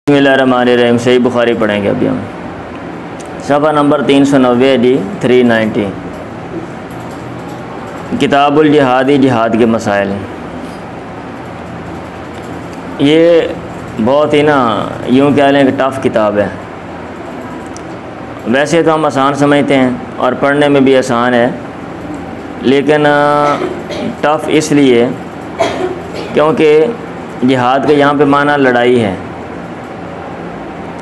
बिस्मिल्लाहिर्रहमानिर्रहीम। सही बुखारी पढ़ेंगे अभी हम। सफ़ा नंबर 390 जी 390। किताबुल जिहादी, जिहाद के मसाइल। ये बहुत ही यूँ कह लें कि टफ़ किताब है। वैसे तो हम आसान समझते हैं और पढ़ने में भी आसान है, लेकिन टफ़ इसलिए क्योंकि जिहाद के यहाँ पे माना लड़ाई है,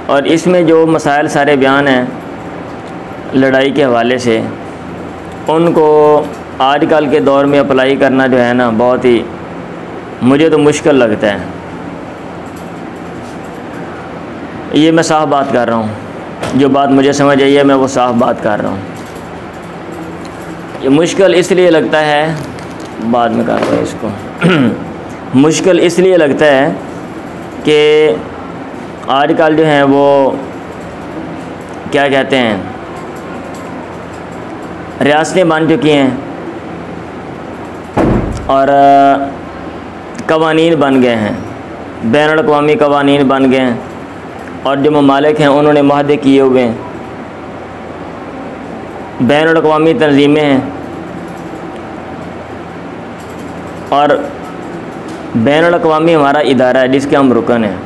और इसमें जो मसाइल सारे बयान हैं लड़ाई के हवाले से, उनको आजकल के दौर में अप्लाई करना जो है ना, बहुत ही मुझे तो मुश्किल लगता है। ये मैं साफ बात कर रहा हूँ, जो बात मुझे समझ आई है मैं वो साफ बात कर रहा हूँ। ये मुश्किल इसलिए लगता है, बाद में कर रहा हूँ इसको मुश्किल इसलिए लगता है कि आजकल जो हैं वो क्या कहते हैं, रियासतें बन चुकी हैं और कवानीन बन गए हैं, बैनुल अक़वामी कवानीन बन गए हैं, और जो ममालिक हैं उन्होंने मुआहदे किए हुए हैं, बैनुल अक़वामी तंजीमें हैं, और बैनुल अक़वामी हमारा इदारा है जिसके हम रुकन हैं।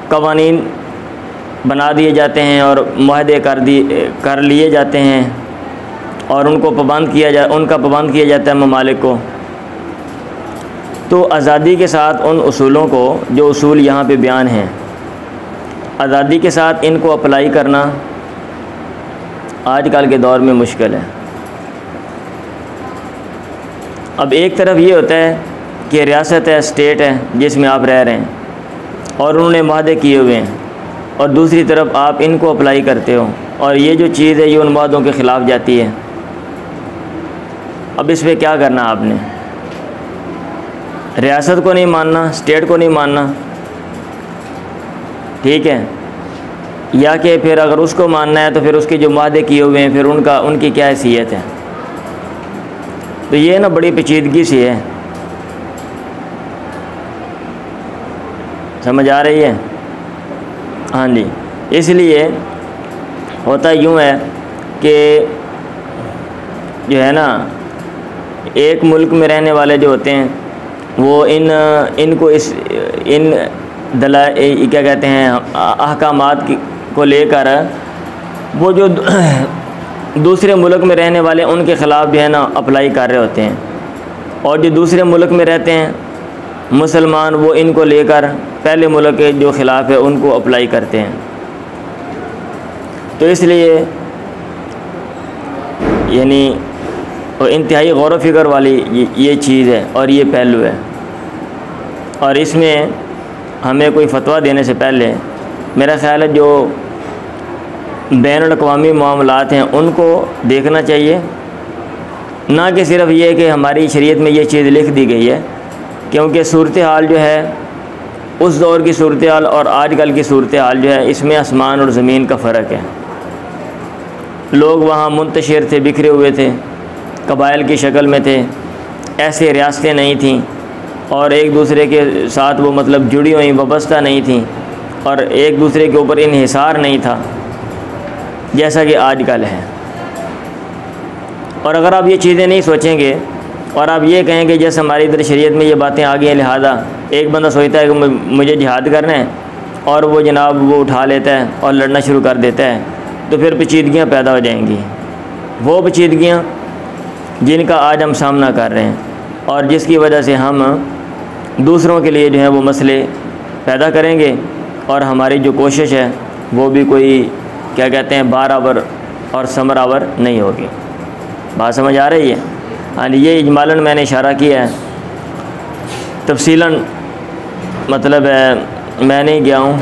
कवानीन बना दिए जाते हैं और मुआहदे कर लिए जाते हैं, और उनका पाबंद किया जाता है ममालिक को। तो आज़ादी के साथ उन उसूलों को, जो उसूल यहाँ पे बयान हैं, आज़ादी के साथ इनको अप्लाई करना आजकल के दौर में मुश्किल है। अब एक तरफ ये होता है कि रियासत है, स्टेट है जिसमें आप रह रहे हैं और उन्होंने मुआहदे किए हुए हैं, और दूसरी तरफ आप इनको अप्लाई करते हो और ये जो चीज़ है ये उन मुआहदों के ख़िलाफ़ जाती है। अब इस पर क्या करना आपने? रियासत को नहीं मानना, स्टेट को नहीं मानना, ठीक है, या कि फिर अगर उसको मानना है तो फिर उसके जो मुआहदे किए हुए हैं फिर उनकी क्या हैसियत है? तो ये ना बड़ी पेचीदगी सी है। समझ आ रही है? हाँ जी। इसलिए होता यूँ है कि जो है ना, एक मुल्क में रहने वाले जो होते हैं वो इनको क्या कहते हैं, अहकामात को लेकर वो जो दूसरे मुल्क में रहने वाले उनके ख़िलाफ़ जो है ना अप्लाई कर रहे होते हैं, और जो दूसरे मुल्क में रहते हैं मुसलमान वो इनको लेकर पहले मुल्क के जो ख़िलाफ़ है उनको अप्लाई करते हैं। तो इसलिए यानी इंतहाई गौर व फिक्र वाली ये चीज़ है और ये पहलू है, और इसमें हमें कोई फतवा देने से पहले मेरा ख़्याल है जो बैनुल अक़वामी मामलात हैं उनको देखना चाहिए, ना कि सिर्फ ये कि हमारी शरीयत में ये चीज़ लिख दी गई है। क्योंकि सूरत हाल जो है, उस दौर की सूरत हाल और आजकल की सूरत हाल जो है, इसमें आसमान और ज़मीन का फ़र्क है। लोग वहाँ मुंतशिर थे, बिखरे हुए थे, कबाइल की शक्ल में थे, ऐसे रियासतें नहीं थीं, और एक दूसरे के साथ वो मतलब जुड़ी हुई वाबस्ता नहीं थीं, और एक दूसरे के ऊपर इन्हिसार नहीं था जैसा कि आजकल है। और अगर आप ये चीज़ें नहीं सोचेंगे और आप ये कहेंगे जैसे हमारी इधर शरीयत में ये बातें आ गई हैं, लिहाजा एक बंदा सोचता है कि मुझे जिहाद करना है और वो जनाब वो उठा लेता है और लड़ना शुरू कर देता है, तो फिर पेचीदगियाँ पैदा हो जाएंगी। वो पेचीदगियाँ जिनका आज हम सामना कर रहे हैं, और जिसकी वजह से हम दूसरों के लिए जो है वो मसले पैदा करेंगे, और हमारी जो कोशिश है वो भी कोई क्या कहते हैं बाराबर और समरावर नहीं होगी। बात समझ आ रही है? हाँ, ये इजमालन मैंने इशारा किया है, तफसीलन मतलब है मैं नहीं गया हूँ।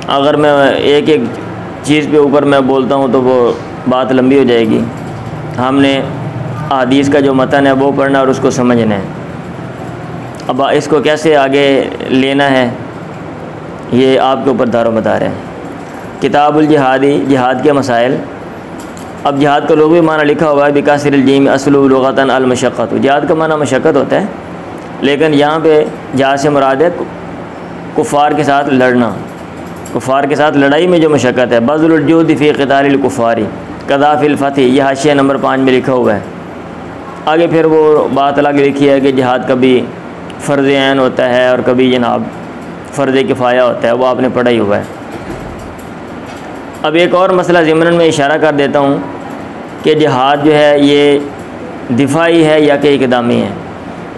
अगर मैं एक एक चीज़ पे ऊपर मैं बोलता हूँ तो वो बात लंबी हो जाएगी। हमने हदीस का जो मतन है वो पढ़ना और उसको समझना है। अब इसको कैसे आगे लेना है ये आपके ऊपर दारोमदार है। किताबुल जिहादी, जिहाद के मसाइल। अब जिहाद का लोगों माना लिखा हुआ है बिकासिरिल जीम असलु लुगतन अल मशक्क़त। जिहाद का माना मशक्क़त होता है, लेकिन यहाँ पे जहाँ से मुराद है कुफ़ार के साथ लड़ना, कुफ़ार के साथ लड़ाई में जो मशक्क़त है। बज़लुल जुहद फ़ी क़ितालिल कुफ़ारी कज़ा फ़िल फ़तह, यह हाशिया नंबर 5 में लिखा हुआ है। आगे फिर वो बात अलग लिखी है कि जिहाद कभी फ़र्ज़ ऐन होता है और कभी जनाब फ़र्ज़ किफ़ाया होता है, वो आपने पढ़ा ही हुआ है। अब एक और मसला ज़िमरन में इशारा कर देता हूँ कि जिहाद जो है ये दिफाई है या कि इक़दामी है।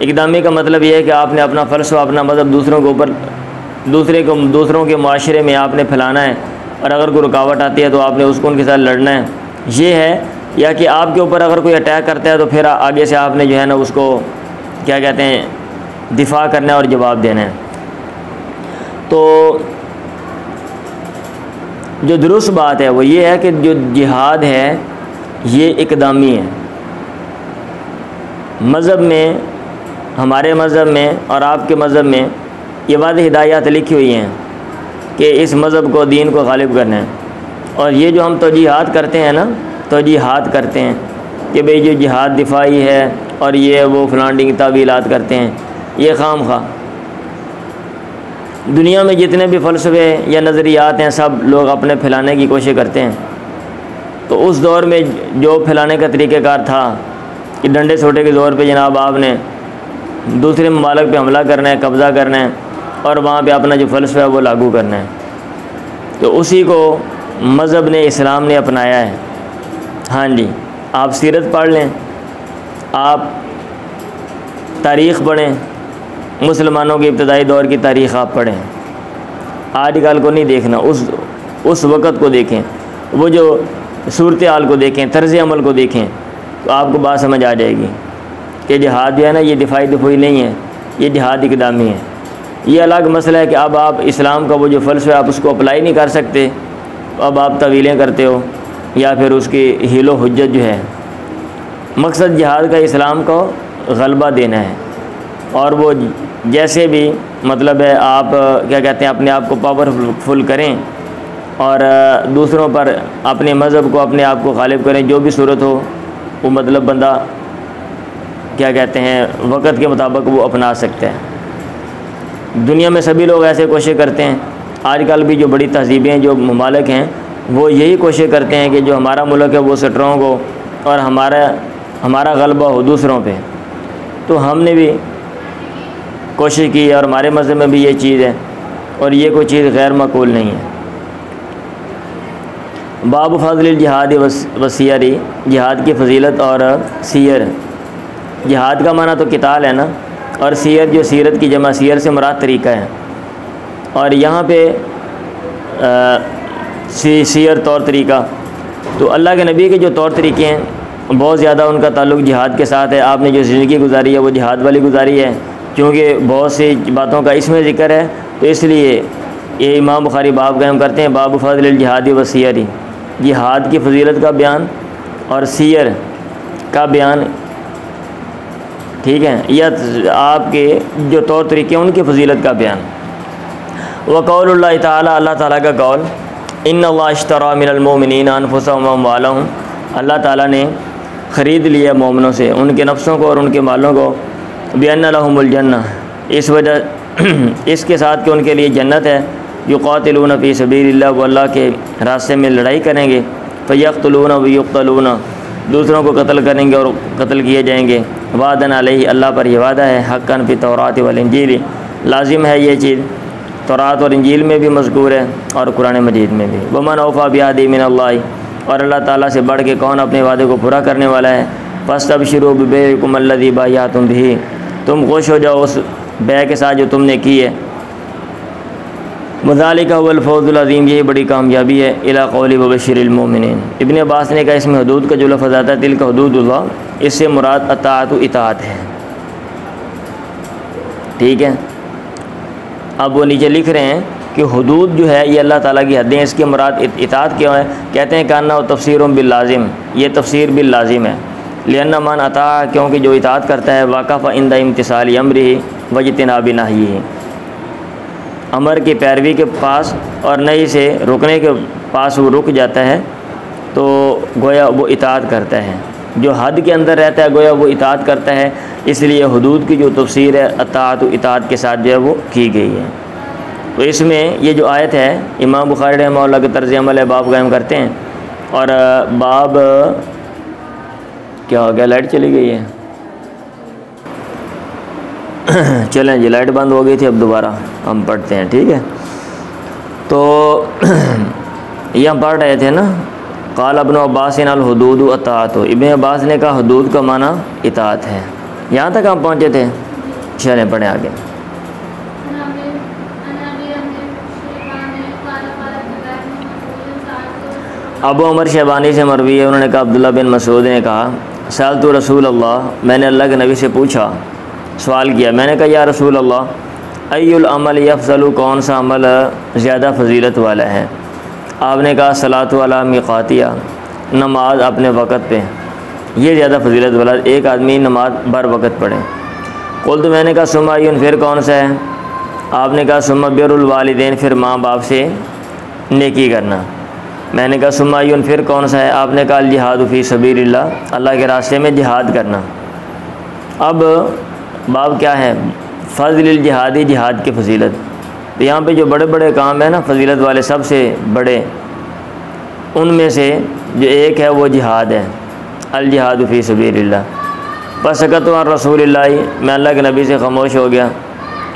इक़दामी का मतलब ये है कि आपने अपना फ़लसफ़ा, अपना मज़हब दूसरों के ऊपर, दूसरों के माशरे में आपने फैलाना है, और अगर कोई रुकावट आती है तो आपने उसको उनके साथ लड़ना है, ये है। या कि आपके ऊपर अगर कोई अटैक करता है तो फिर आगे से आपने जो है ना उसको क्या कहते हैं, दिफा करना है और जवाब देना है। तो जो दुरुस्त बात है वो ये है कि जो जिहाद है ये इक़दामी है। मज़हब में, हमारे मज़हब में और आपके मज़हब में ये वाज़ेह हिदायत लिखी हुई हैं कि इस मज़हब को, दीन को गालिब करना है। और ये जो हम तौजीहात करते हैं ना, तौजीहात करते हैं कि भाई जो जिहाद दिफाई है और ये वो फलांडिंग तावीलात करते हैं, ये खामखा। दुनिया में जितने भी फ़लसफ़े या नज़रियात हैं सब लोग अपने फैलाने की कोशिश करते हैं। तो उस दौर में जो फैलाने का तरीक़ाकार था कि डंडे सोटे के ज़ोर पे जनाब आपने दूसरे ममालिक पे हमला करना है, कब्ज़ा करना है और वहाँ पे अपना जो फ़लसफ़ा है वो लागू करना है। तो उसी को मज़हब ने, इस्लाम ने अपनाया है। हाँ जी, आप सीरत पढ़ लें, आप तारीख़ पढ़ें, मुसलमानों के इब्तदाई दौर की तारीख़ आप पढ़ें। आजकल को नहीं देखना, उस वक़्त को देखें, वो जो सूरत हाल को देखें, तर्ज़ अमल को देखें, तो आपको बात समझ आ जाएगी कि जिहाद जो है ना ये दिफाई दिफाई नहीं है, ये जिहाद इक़दामी है। ये अलग मसला है कि अब आप इस्लाम का वो जो फ़लसफ़ा आप उसको अप्लाई नहीं कर सकते, अब आप तवीलें करते हो या फिर उसकी हीलो हुज्जत जो है। मकसद जिहाद का इस्लाम को गलबा देना है, और वो जैसे भी मतलब है आप क्या कहते हैं, अपने आप को पावरफुल करें और दूसरों पर अपने मज़हब को, अपने आप को गालिब करें। जो भी सूरत हो वो मतलब बंदा क्या कहते हैं वक़्त के मुताबिक वो अपना सकता है। दुनिया में सभी लोग ऐसे कोशिश करते हैं। आजकल भी जो बड़ी तहज़ीबें, जो ममालिक हैं, वो यही कोशिश करते हैं कि जो हमारा मुल्क है वो स्ट्रॉन्ग हो और हमारा गलबा हो दूसरों पे। तो हमने भी कोशिश की और हमारे मज़हब में भी ये चीज़ है, और ये कोई चीज़ गैर माकूल नहीं है। बाब फ़ज़लिल जिहाद वसीयरी, जिहाद की फ़जीलत और सीयर। जिहाद का माना तो किताल है ना, और सीयर जो सीरत की जमा, सीयर से मुराद तरीक़ा है। और यहाँ पे सीयर तौर तरीक़ा, तो अल्लाह के नबी के जो तौर तरीक़े हैं बहुत ज़्यादा उनका ताल्लुक़ जिहाद के साथ है। आपने जो ज़िंदगी गुजारी है वो जिहाद वाली गुजारी है, क्योंकि बहुत सी बातों का इसमें ज़िक्र है। तो इसलिए ये इमाम बुखारी बाब कायम करते हैं, बाब फ़ज़लिल जिहाद वसीयरी, जिहाद की फ़जीलत का बयान और सीयर का बयान, ठीक है, या आपके जो तौर तरीक़े हैं उनकी फ़जीलत का बयान। व क़ौलुल्लाहि ताला, अल्लाह ताला का कौल, इन्नल्लाह इश्तरा मिनल मुमिनीना अनफुसहुम व अम्वालहुम, अल्लाह ताला ने ख़रीद लिया मोमिनों से उनके नफ्सों को और उनके मालों को, बिअन्ना लहुमुल जन्नह, इस वजह इसके साथ कि उनके लिए जन्नत है। युक़ातिलूना फ़ी सबीलिल्लाह, वो अल्लाह के रास्ते में लड़ाई करेंगे। फ़यक़्तुलूना व युक़्तलूना, दूसरों को कत्ल करेंगे और कत्ल किए जाएंगे। वादन अलैहि, अल्लाह पर यह वादा है। हक़्क़न फ़ी तौरात वल इंजील, लाजिम है ये चीज़ तौरात और इंजील में भी मज़कूर है और कुरान मजीद में भी। वमन औफ़ा बिअहदी मिनल्लाहि, और अल्लाह ताला से बढ़ के कौन अपने वादे को पूरा करने वाला है। फ़स्तबशिरू बिबैइकुम अल्लज़ी बायअतुम बिही, तुम खुश हो जाओ उस बै के साथ जो तुमने की है। वज़ालिका हुवल फ़ौज़ुल अज़ीम, यही बड़ी कामयाबी है। इला क़ौलि वबश्शिरिल मोमिनीन, इब्न अब्बास ने कहा इसमें हदूद का जो लफ़्ज़ आता है, तिल्का हुदूदुल्लाह, इससे मुराद अताअत इताअत है। ठीक है, अब वो नीचे लिख रहे हैं कि हुदूद जो है ये अल्लाह ताला की हदें, इसके मुराद इताअत क्यों है। कहते हैं कान्ना व तफ़सीरुम बिल लाज़िम, ये तफ़सीर बिल लाज़िम है। लिअन्ना मन अता, क्योंकि जो इताअत करता है, वाक़फ़ा इंदा इम्तिसाल अमरिही वज्तिनाबि नहयिही, अमर की पैरवी के पास और नही से रुकने के पास वो रुक जाता है, तो गोया वो इताअत करता है। जो हद के अंदर रहता है गोया वो इताअत करता है। इसलिए हुदूद की जो तफसीर है अताअत इताअत के साथ जो है वो की गई है। तो इसमें ये जो आयत है इमाम बुखारी रहमहुल्लाह के तर्ज़ अमल है, बाब कायम करते हैं। और बाब क्या हो गया, लाइट चली गई है। चलें जी, लाइट बंद हो गई थी, अब दोबारा हम पढ़ते हैं, ठीक है। तो ये हम पढ़ रहे थे ना, क़ाल इब्न अब्बास अल हुदूद अताअत। इब्न अब्बास ने कहा हुदूद का माना इताअत है। यहाँ तक हम पहुँचे थे, चलें पढ़ें आगे। अबू उमर शैबानी से मरवी है, उन्होंने कहा अब्दुल्लाह बिन मसूद ने कहा साल तो रसूल अल्लाह, मैंने अल्लाह के नबी से पूछा, सवाल किया। मैंने कहा या रसूल अल्लाह अय्युल अमल यफ़ज़लु, कौन सा अमल ज़्यादा फजीलत वाला है। आपने कहा सलातु अला मिक़ातिया, नमाज अपने वक़्त पे, ये ज़्यादा फजीलत वाला, एक आदमी नमाज बर वक़्त पढ़े। कुल तो मैंने कहा सुम्मा अय्युन, फिर कौन सा है। आपने कहा सुम्मा बिरुल वालिदैन, फिर माँ बाप से नेकी करना। मैंने कहा सुम्मा अय्युन, फिर कौन सा है। आपने कहा जिहाद फ़ी सबीलिल्लाह, अल्लाह के रास्ते में जिहाद करना। अब बाब क्या है, फ़ज़्लिल जिहादी, जिहाद की फजीलत। तो यहाँ पे जो बड़े बड़े काम है ना फजीलत वाले, सबसे बड़े उनमें से जो एक है वो जिहाद है, अल जिहाद फ़ी सबीलिल्लाह। फसकत अन रसूलिल्लाह, मैं अल्लाह के नबी से खामोश हो गया।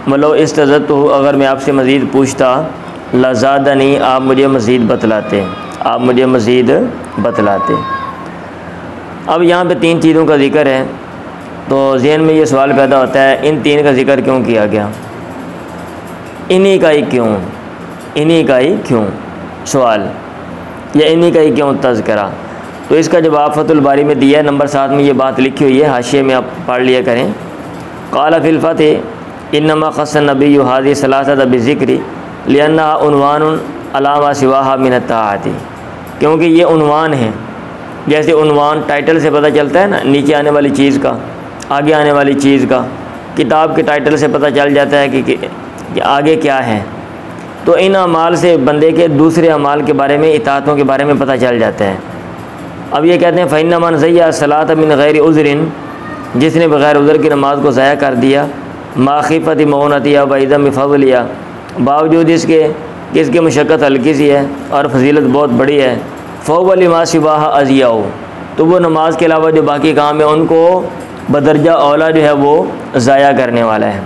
मतलब इस्तज़दतहु, अगर मैं आपसे मज़ीद पूछता, लज़ादनी, आप मुझे मज़ीद बतलाते, आप मुझे मज़ीद बतलाते। अब यहाँ पे तीन चीज़ों का ज़िक्र है, तो ज़हन में ये सवाल पैदा होता है इन तीन का ज़िक्र क्यों किया गया, इन्हीं का ही क्यों, इन्हीं का ही क्यों सवाल, या इन्हीं का ही क्यों तज़किरा। तो इसका जवाब फतहुल बारी में दिया है, नंबर 7 में ये बात लिखी हुई है, हाशिए में आप पढ़ लिया करें। क़ाल फ़िल फ़त्ह इन्नमा ख़स्स नबी हाज़िहि सलासत बिज़िक्रि लिअन्नहा उन्वानुन अला मा सिवाहा मिन अत्ताअति, क्योंकि ये उन्वान है। जैसे उन्वान टाइटल से पता चलता है ना, नीचे आने वाली चीज़ का, आगे आने वाली चीज़ का, किताब के टाइटल से पता चल जाता है कि आगे क्या है। तो इन अमाल से बंदे के दूसरे अमाल के बारे में, इताअतों के बारे में पता चल जाता है। अब ये कहते हैं फ़इन्ना मन ज़य्या सलात मिन गैरि उज़्रिन, जिसने बग़ैर उज़्र की नमाज को ज़ाया कर दिया, मा खिफ़ति मऊनतिया व इज़्म फ़ज़लिया, बावजूद इसके कि इसकी मशक्क़त हल्की सी है और फजीलत बहुत बड़ी है, फ़हुव लिमा सिवाहा अज़ियाउ, तो वो नमाज के अलावा जो बाकी काम है उनको बदरजा औला जो है वो ज़ाया करने वाला है।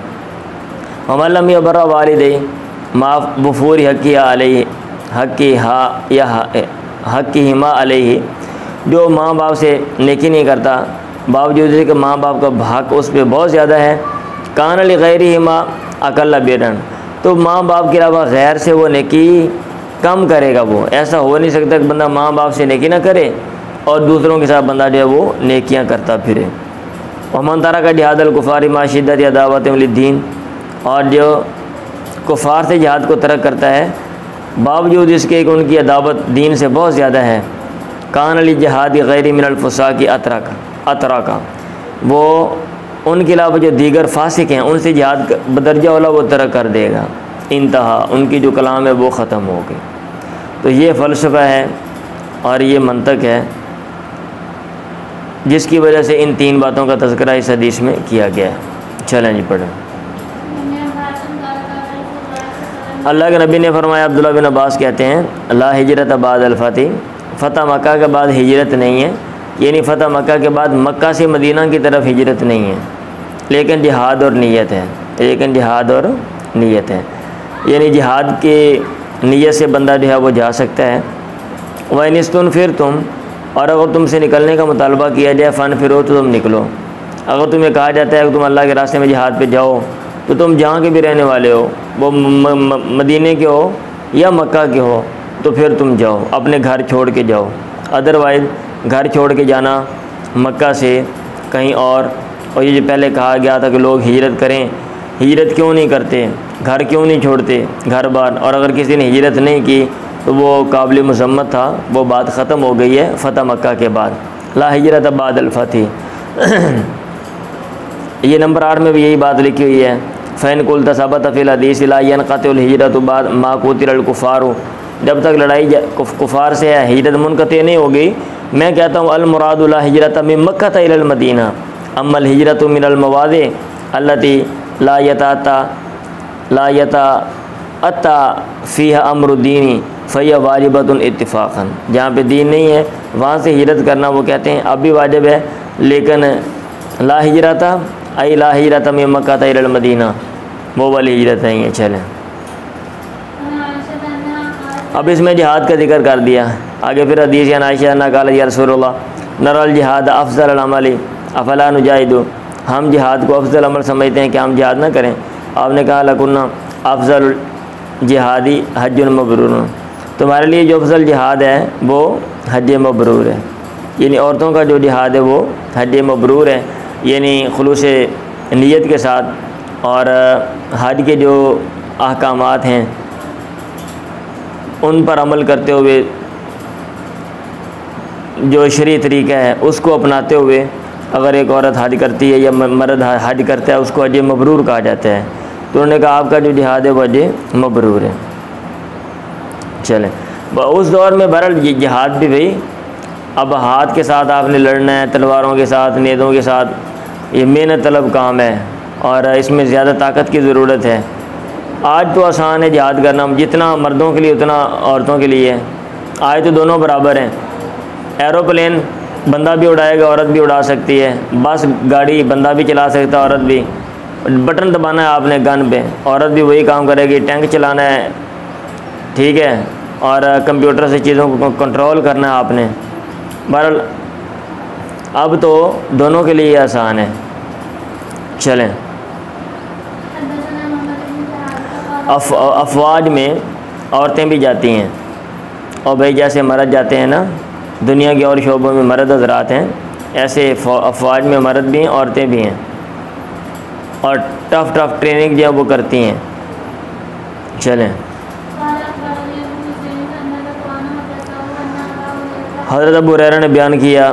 वमन लम यबर्रा वालिदैहि मा वफ़ूरि हक़्क़िहा अलैहि हक़्क़िहिमा अलैहि, जो माँ बाप से नेकी नहीं करता बावजूद कि माँ बाप का हक़ उस पर बहुत ज़्यादा है, कान लिग़ैरिहिमा अक़ल्ल बिररन, तो माँ बाप के अलावा गैर से वो नेकी कम करेगा। वो ऐसा हो नहीं सकता कि बंदा माँ बाप से नेकी ना करे और दूसरों के साथ बंदा जो है वो नेकियां करता फिरे। वमन तरका जिहाद अल कुफ़ार मा शिद्दत अदावत लिद्दीन, और जो कुफ़ार से जिहाद को तर्क करता है बावजूद इसके कि उनकी अदावत दीन से बहुत ज़्यादा है, कान अली जिहाद गैर मिनल फुसाकी अतरा, वो उनके अलावा जो दीगर फासिक हैं उनसे जिहाद बदरजा वाला वो तरक कर देगा। इंतहा, उनकी जो कलाम है वो ख़त्म हो गई। तो ये फ़लसफ़ा है और ये मंतक है जिसकी वजह से इन तीन बातों का तज़किरा इस हदीस में किया गया है। चलें जी पढ़ें। अल्लाह के नबी ने फरमाया, अब्दुल्लाह बिन अब्बास कहते हैं, ला हिजरत बाद अल-फ़तह, फ़तह मक्का के बाद हिजरत नहीं है, यानी फ़तह मक्का के बाद मक्का से मदीना की तरफ हिजरत नहीं है, लेकिन जिहाद और नीयत है, लेकिन जिहाद और नीयत है, यानी जिहाद की नीयत से बंदा जो है वो जा सकता है। वनिस्तुन फिर तुम, और अगर तुमसे निकलने का मुतालबा किया जाए फ़न फिरो, तो तुम निकलो। अगर तुम्हें कहा जाता है कि तुम अल्लाह के रास्ते में जिहाद पे जाओ, तो तुम जहाँ के भी रहने वाले हो, वो मदीने के हो या मक्का के हो, तो फिर तुम जाओ, अपने घर छोड़ के जाओ। अदरवाइज़ घर छोड़ के जाना मक्का से कहीं और ये जो पहले कहा गया था कि लोग हिजरत करें, हिजरत क्यों नहीं करते, घर क्यों नहीं छोड़ते, घर बार, और अगर किसी ने हिजरत नहीं की तो वो काबिल मज़म्मत था, वो बात ख़त्म हो गई है फ़तह मक्का के बाद। ला हिजरत बाद अल-फ़तह, ये नंबर 8 में भी यही बात लिखी हुई है। फ़ैन कुल तसाबत फ़िल हदीस ला यनक़तिउल हिजरत बाद मा क़ुतिल कुफ़ार, जब तक लड़ाई कुफ़ार से है हिजरत मुनक़ति नहीं होगी। मैं कहता हूँ अल मुरादु ला हिजरत मिन मक्का इलल मदीना, अम्मल हिजरतु मिनल मवाज़ि अल्लती ला अत्ता फ़ीहा अमरुद्दीनी फ़ैया वाजिबतुन इत्तिफ़ाक़न, जहाँ पे दीन नहीं है वहाँ से हिजरत करना वो कहते हैं अब भी वाजिब है, लेकिन ला हिजरता आई ला हिजरत मिन मक्का इलल मदीना, वो वाली हिजरत नहीं है। चलें, अब इसमें जिहाद का जिक्र कर दिया। आगे फिर हदीस आयशा अन्हा क़ालत या रसूलल्लाह नरल जिहाद अफ़ज़ल अमली अफ़ला नुजाहिदु, हम जिहाद को अफ़ज़ल अमल समझते हैं कि हम जिहाद ना करें। आपने कहा लकुन्ना अफ़ज़ल जिहादी हज्जुन मबरूर, तुम्हारे लिए जो अफ़ज़ल जिहाद है वो हज मबरूर है, यानी औरतों का जो जिहाद है वो हज मबरूर है, यानी खुलूस नियत के साथ और हज के जो अहकामात हैं उन पर अमल करते हुए, जो शरीय तरीक़ा है उसको अपनाते हुए अगर एक औरत हज करती है या मर्द हज करता है उसको हज मबरूर कहा जाता है। तो उन्होंने कहा आपका जो जिहाद है वो हज मबरूर है। चलें, उस दौर में बहरहाल जिहाद भी भाई अब हाथ के साथ आपने लड़ना है, तलवारों के साथ, नेज़ों के साथ, ये मेहनत तलब काम है और इसमें ज़्यादा ताकत की ज़रूरत है। आज तो आसान है जिहाद करना, जितना मर्दों के लिए उतना औरतों के लिए है। आज तो दोनों बराबर हैं। एरोप्लेन बंदा भी उड़ाएगा, औरत भी उड़ा सकती है। बस गाड़ी बंदा भी चला सकता है, औरत भी। बटन दबाना है आपने गन पे, औरत भी वही काम करेगी। टैंक चलाना है, ठीक है, और कंप्यूटर से चीज़ों को कंट्रोल करना है आपने। बहरहाल अब तो दोनों के लिए आसान है। चलें, अफवाज में औरतें भी जाती हैं, और भाई जैसे मर्द जाते हैं ना दुनिया के और शोबों में मर्द हज़रात हैं, ऐसे अफवाज में मर्द भी हैं, औरतें भी हैं, और टफ़ ट्रेनिंग जो है वो करती हैं। चलें, हज़रत अबू हुरैरा ने बयान किया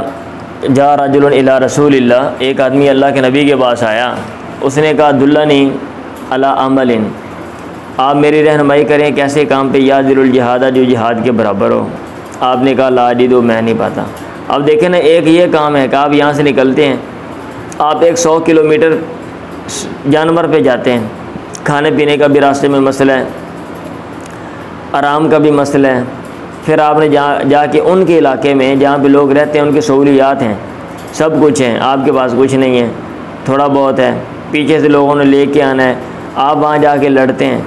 जा रजुलन इला रसूलिल्लाह, एक आदमी अल्लाह के नबी के पास आया, उसने कहा दुल्लनी अला अमलिन, आप मेरी रहनुमाई करें कैसे काम पे, यादिल जिहादा जो जिहाद के बराबर हो। आपने कहा ला अजीदु, मैं नहीं पाता। अब देखें ना, एक ये काम है कि आप यहाँ से निकलते हैं, आप 100 किलोमीटर जानवर पे जाते हैं, खाने पीने का भी रास्ते में मसला है, आराम का भी मसला है। फिर आपने जाके उनके इलाके में जहाँ पे लोग रहते हैं उनकी सहूलियात हैं, सब कुछ हैं, आपके पास कुछ नहीं है, थोड़ा बहुत है, पीछे से लोगों ने लेके आना है, आप वहाँ जाके लड़ते हैं,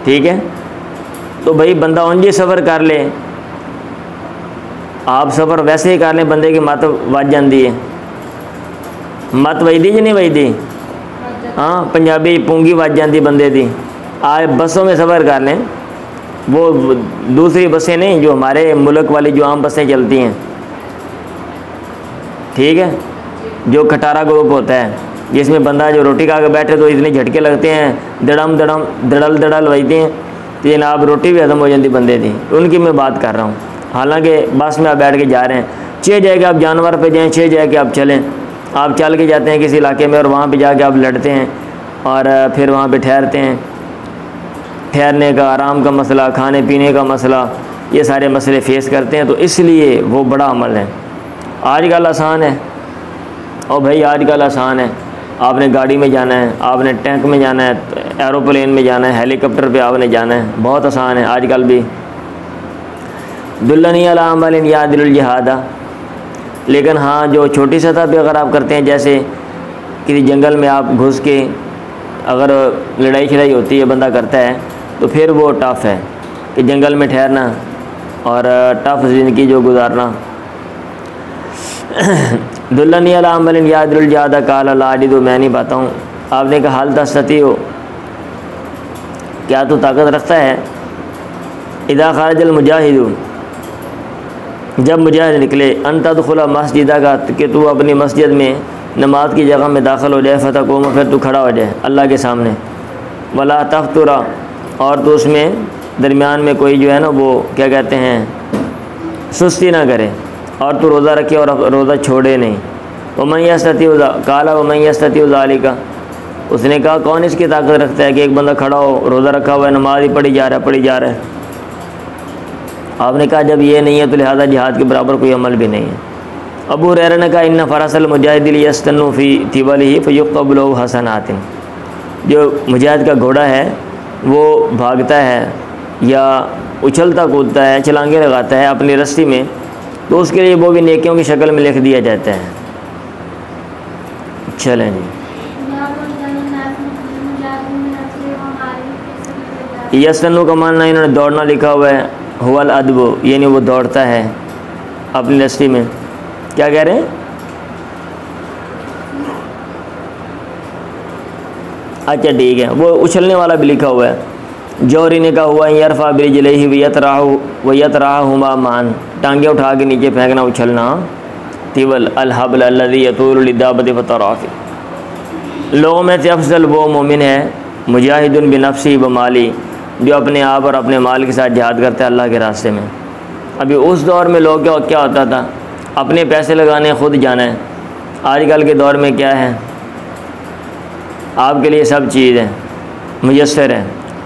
ठीक है। तो भाई बंदा उनजी सफ़र कर ले, आप सफ़र वैसे ही कर लें, बंदे की मत वज जाती है, मत वजदी जी नहीं वजदी, हाँ पंजाबी पूंगी वज जाती बंदे की। आज बसों में सफ़र कर लें, वो दूसरी बसें नहीं जो हमारे मुल्क वाली जो आम बसें चलती हैं, ठीक है, जो खटारा ग्रुप होता है जिसमें बंदा जो रोटी खा के बैठे तो इतने झटके लगते हैं, दड़म दड़म दड़ल दड़ल बजते हैं, तो जनाब रोटी भी हजम हो जाती बंदे थी, उनकी मैं बात कर रहा हूँ। हालांकि बस में आप बैठ के जा रहे हैं, 6 जाए कि आप जानवर पे जाएँ, 6 जाए कि आप चलें, आप चल के जाते हैं किसी इलाके में और वहाँ पे जाके आप लड़ते हैं और फिर वहाँ पे ठहरते हैं। ठहरने का, आराम का मसला, खाने पीने का मसला, ये सारे मसले फ़ेस करते हैं, तो इसलिए वो बड़ा अमल है। आजकल आसान है, और भाई आजकल आसान है, आपने गाड़ी में जाना है, आपने टैंक में जाना है, एरोप्लेन में जाना है, हेलीकॉप्टर पे आपने जाना है, बहुत आसान है आजकल भी। दुल्लनी अला अमलिन यादिल जिहादा, लेकिन हाँ जो छोटी सतह पे अगर आप करते हैं, जैसे किसी जंगल में आप घुस के अगर लड़ाई शड़ाई होती है बंदा करता है, तो फिर वो टफ़ है कि जंगल में ठहरना और टफ़ ज़िंदगी जो गुजारना। दुल्लनी अला अमलिन यादिल जिहादा काला ला अजिदु, मैं नहीं पाता हूँ। आपने कहा हाल तस्तती हो, क्या तो ताकत रखता है। इदा खारजल मुजाहिदु, जब मुजाहिद निकले, अन तदखुला मस्जिदा का, कि तू अपनी मस्जिद में नमाज की जगह में दाखिल हो जाए, फ़तक़ूम, फिर तू खड़ा हो जाए अल्लाह के सामने, वला तफ़्तुरा, और तो उसमें दरमियान में कोई जो है ना वो क्या कहते हैं सुस्ती ना करे, और तो रोज़ा रखे और रोज़ा छोड़े नहीं। वमन यस्तती काला वमन यस्तती ज़ालिका, उसने कहा कौन इसकी ताकत रखता है कि एक बंदा खड़ा हो, रोज़ा रखा हुआ है, नमाज ही पढ़ी जा रहा है। आपने कहा जब ये नहीं है तो लिहाजा जिहाद के बराबर कोई अमल भी नहीं है। अबू हुरैरा ने कहा इन्ना फ़रसल मुजाहिद यस्तन्नु फ़ी तिवलिही फ़युक़बलु हसनातिन, जो मुजाहिद का घोड़ा है वो भागता है या उछलता कूदता है, छलांगे लगाता है अपनी रस्सी में, तो उसके लिए वो भी नेकियों की शक्ल में लिख दिया जाता है। चलें जी। यसनु का मानना इन्होंने दौड़ना लिखा हुआ है, हुवल अदबो यानी वो दौड़ता है अपनी रस्सी में। क्या कह रहे हैं? अच्छा ठीक है, वो उछलने वाला भी लिखा हुआ है। जौहरी ने कहा हुआ यरफा बिरजलैहि वयत राह हुमा मान, टांगे उठा के नीचे फेंकना, उछलना। तिवल अलहबल अल्लज़ी यतूलु लिदाबति फतराफी, लोगों में से अफजल वो मोमिन है मुजाहिदुन बिनफ्सी व माली, जो अपने आप और अपने माल के साथ जिहाद करता है अल्लाह के रास्ते में। अभी उस दौर में लोग क्या होता था, अपने पैसे लगाने खुद जाना है। आजकल के दौर में क्या है, आपके लिए सब चीज़ है, मुयस्सर है,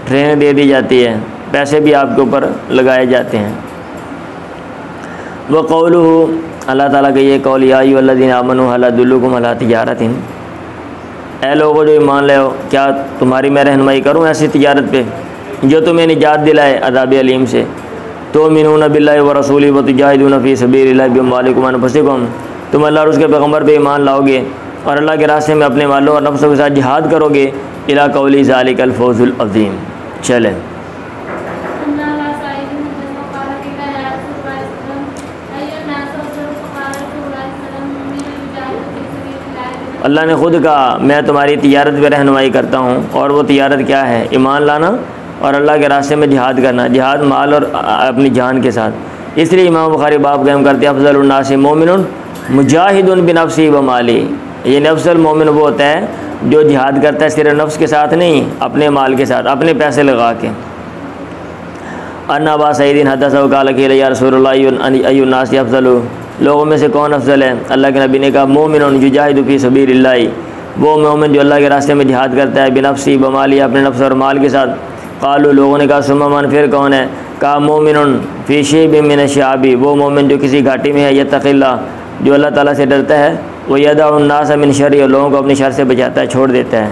ट्रेनें दे दी जाती है, पैसे भी आपके ऊपर लगाए जाते हैं। व कौलुहु, अल्लाह ताला का ये कौल, या अय्युहल्लज़ीना आमनू हल अदुल्लुकुम अला तिजारतिन, ऐ लोगों जो ईमान ले हो, क्या तुम्हारी मैं रहनुमाई करूँ ऐसी तिजारत पे जो तुम्हें निजात दिलाए अज़ाब अलीम से। तो मिनून बिल्लाहि व रसूलिही व तुजाहिदून फ़ी सबीलिल्लाहि बिअम्वालिकुम व अनफुसिकुम, तुम अल्लाह और उसके पैगम्बर पे ईमान लाओगे और अल्लाह के रास्ते में अपने मालों और नफ्सों के साथ जिहाद करोगे। इला कौली ज़ालिकल फ़ौज़ुल अज़ीम। चलें। अल्लाह ने ख़ुद कहा मैं तुम्हारी तिजारत पर रहनुमाई करता हूँ, और वो तिजारत क्या है? ईमान लाना और अल्लाह के रास्ते में जिहाद करना, जिहाद माल और अपनी जान के साथ। इसलिए इमाम बुखारी बाब कायम करते हैं अफज़लुन नासी मोमिनुन मुजाहिदुन बिनफ्सी व माली, ये अफज़ल मोमिन वो होता है जो जिहाद करता है सिर्फ नफ्स के साथ नहीं, अपने माल के साथ, अपने पैसे लगा के। अन्ना अबा सईदिन हदसा क़ाल क़ील या रसूलल्लाह अय्युन नासी अफज़लु, लोगों में से कौन अफजल है? अल्लाह के नबी ने कहा मोमिनुन युजाहिदु फ़ी सबीलिल्लाह, वो मोमिन जो अल्लाह के रास्ते में जिहाद करता है बिनफ्सी बमाली, अपने नफ्स और माल के साथ। क़ालू, लोगों ने कहा सुम्मा मन, फिर कौन है? कहा मोमिनुन फ़ी शैबिन मिन अश्शाबी, वो मोमिन जो किसी घाटी में है, यत्तक़िल्लाह, जो अल्लाह ताला से डरता है, वह यदअुन नास मिन शर्रि, और लोगों को अपनी शर से बचाता है, छोड़ देता है।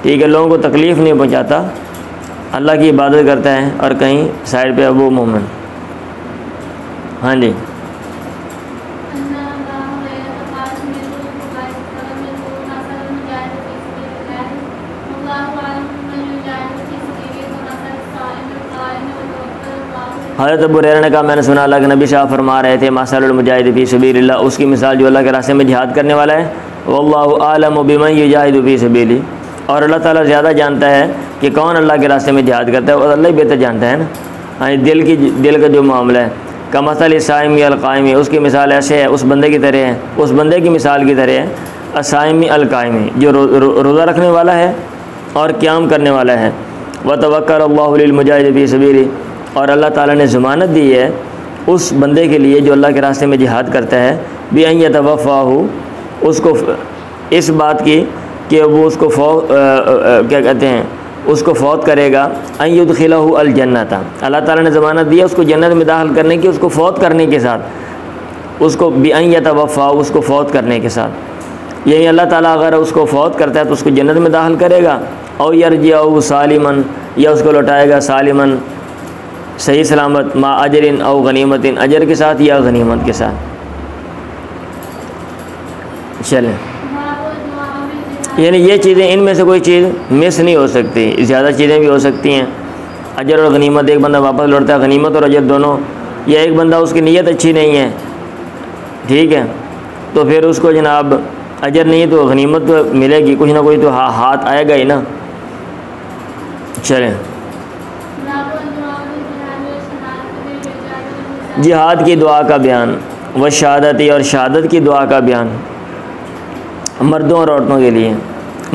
ठीक है, लोगों को तकलीफ़ नहीं पहुँचाता, अल्लाह की इबादत करता है और कहीं साइड पे वो मोमिन। हाँ जी। हज़रत अबू हुरैरा ने कहा मैंने सुना अल्लाह के नबी साहब फरमा रहे थे मसलुल मुजाहिद फ़ी सबीलिल्लाह, उसकी मिसाल जो अल्लाह के रास्ते में जिहाद करने वाला है, वल्लाहु आलमु बिमन युजाहिदु फ़ी सबीली, और अल्लाह ताला ज़्यादा जानता है कि कौन अल्लाह के रास्ते में जिहाद करता है, और अल्लाह ही बेहतर जानता है ना। हाँ, दिल का जो मामला है, कमसल साइमी अलकायमी, उसकी मिसाल ऐसे है, उस बंदे की तरह है, उस बंदे की मिसाल की तरह है, असाइमी अलकायमी, जो रोज़ा रखने वाला है और क़याम करने वाला है। व तवक्कल अल्लाहु लिल मुजाहिद फ़ी सबीली, और अल्लाह ताला ने ज़मानत दी है उस बंदे के लिए जो अल्लाह के रास्ते में जिहाद करता है, बिअन यतवफ़ाहु, उसको इस बात की कि वो उसको क्या कहते हैं, उसको फ़ौत करेगा, अन युदखिलहु अल जन्नता, अल्लाह ताला ने ज़मानत दी है उसको जन्नत में दाखिल करने की, उसको फ़ौत करने के साथ, उसको बिअन यतवफ़ाहु, उसको फ़ौत करने के साथ। यही अल्लाह ताला अगर उसको फ़ौत करता है तो उसको जन्नत में दाखिल करेगा, और यरजिअहु सालिमन, या उसको लौटाएगा सालिमन, सही सलामत, मा अजरिन औ गनीमतिन, अजर के साथ या गनीमत के साथ। चलें, यानी ये चीज़ें, इनमें से कोई चीज़ मिस नहीं हो सकती, ज़्यादा चीज़ें भी हो सकती हैं। अजर और गनीमत, एक बंदा वापस लौटता है, गनीमत और अजर दोनों, या एक बंदा उसकी नीयत अच्छी नहीं है, ठीक है, तो फिर उसको जनाब अजर नहीं तो गनीमत तो मिलेगी, कुछ ना कुछ तो हाथ आएगा ही ना। चलें, जिहाद की दुआ का बयान, व शहादती, और शहादत की दुआ का बयान मर्दों और औरतों के लिए,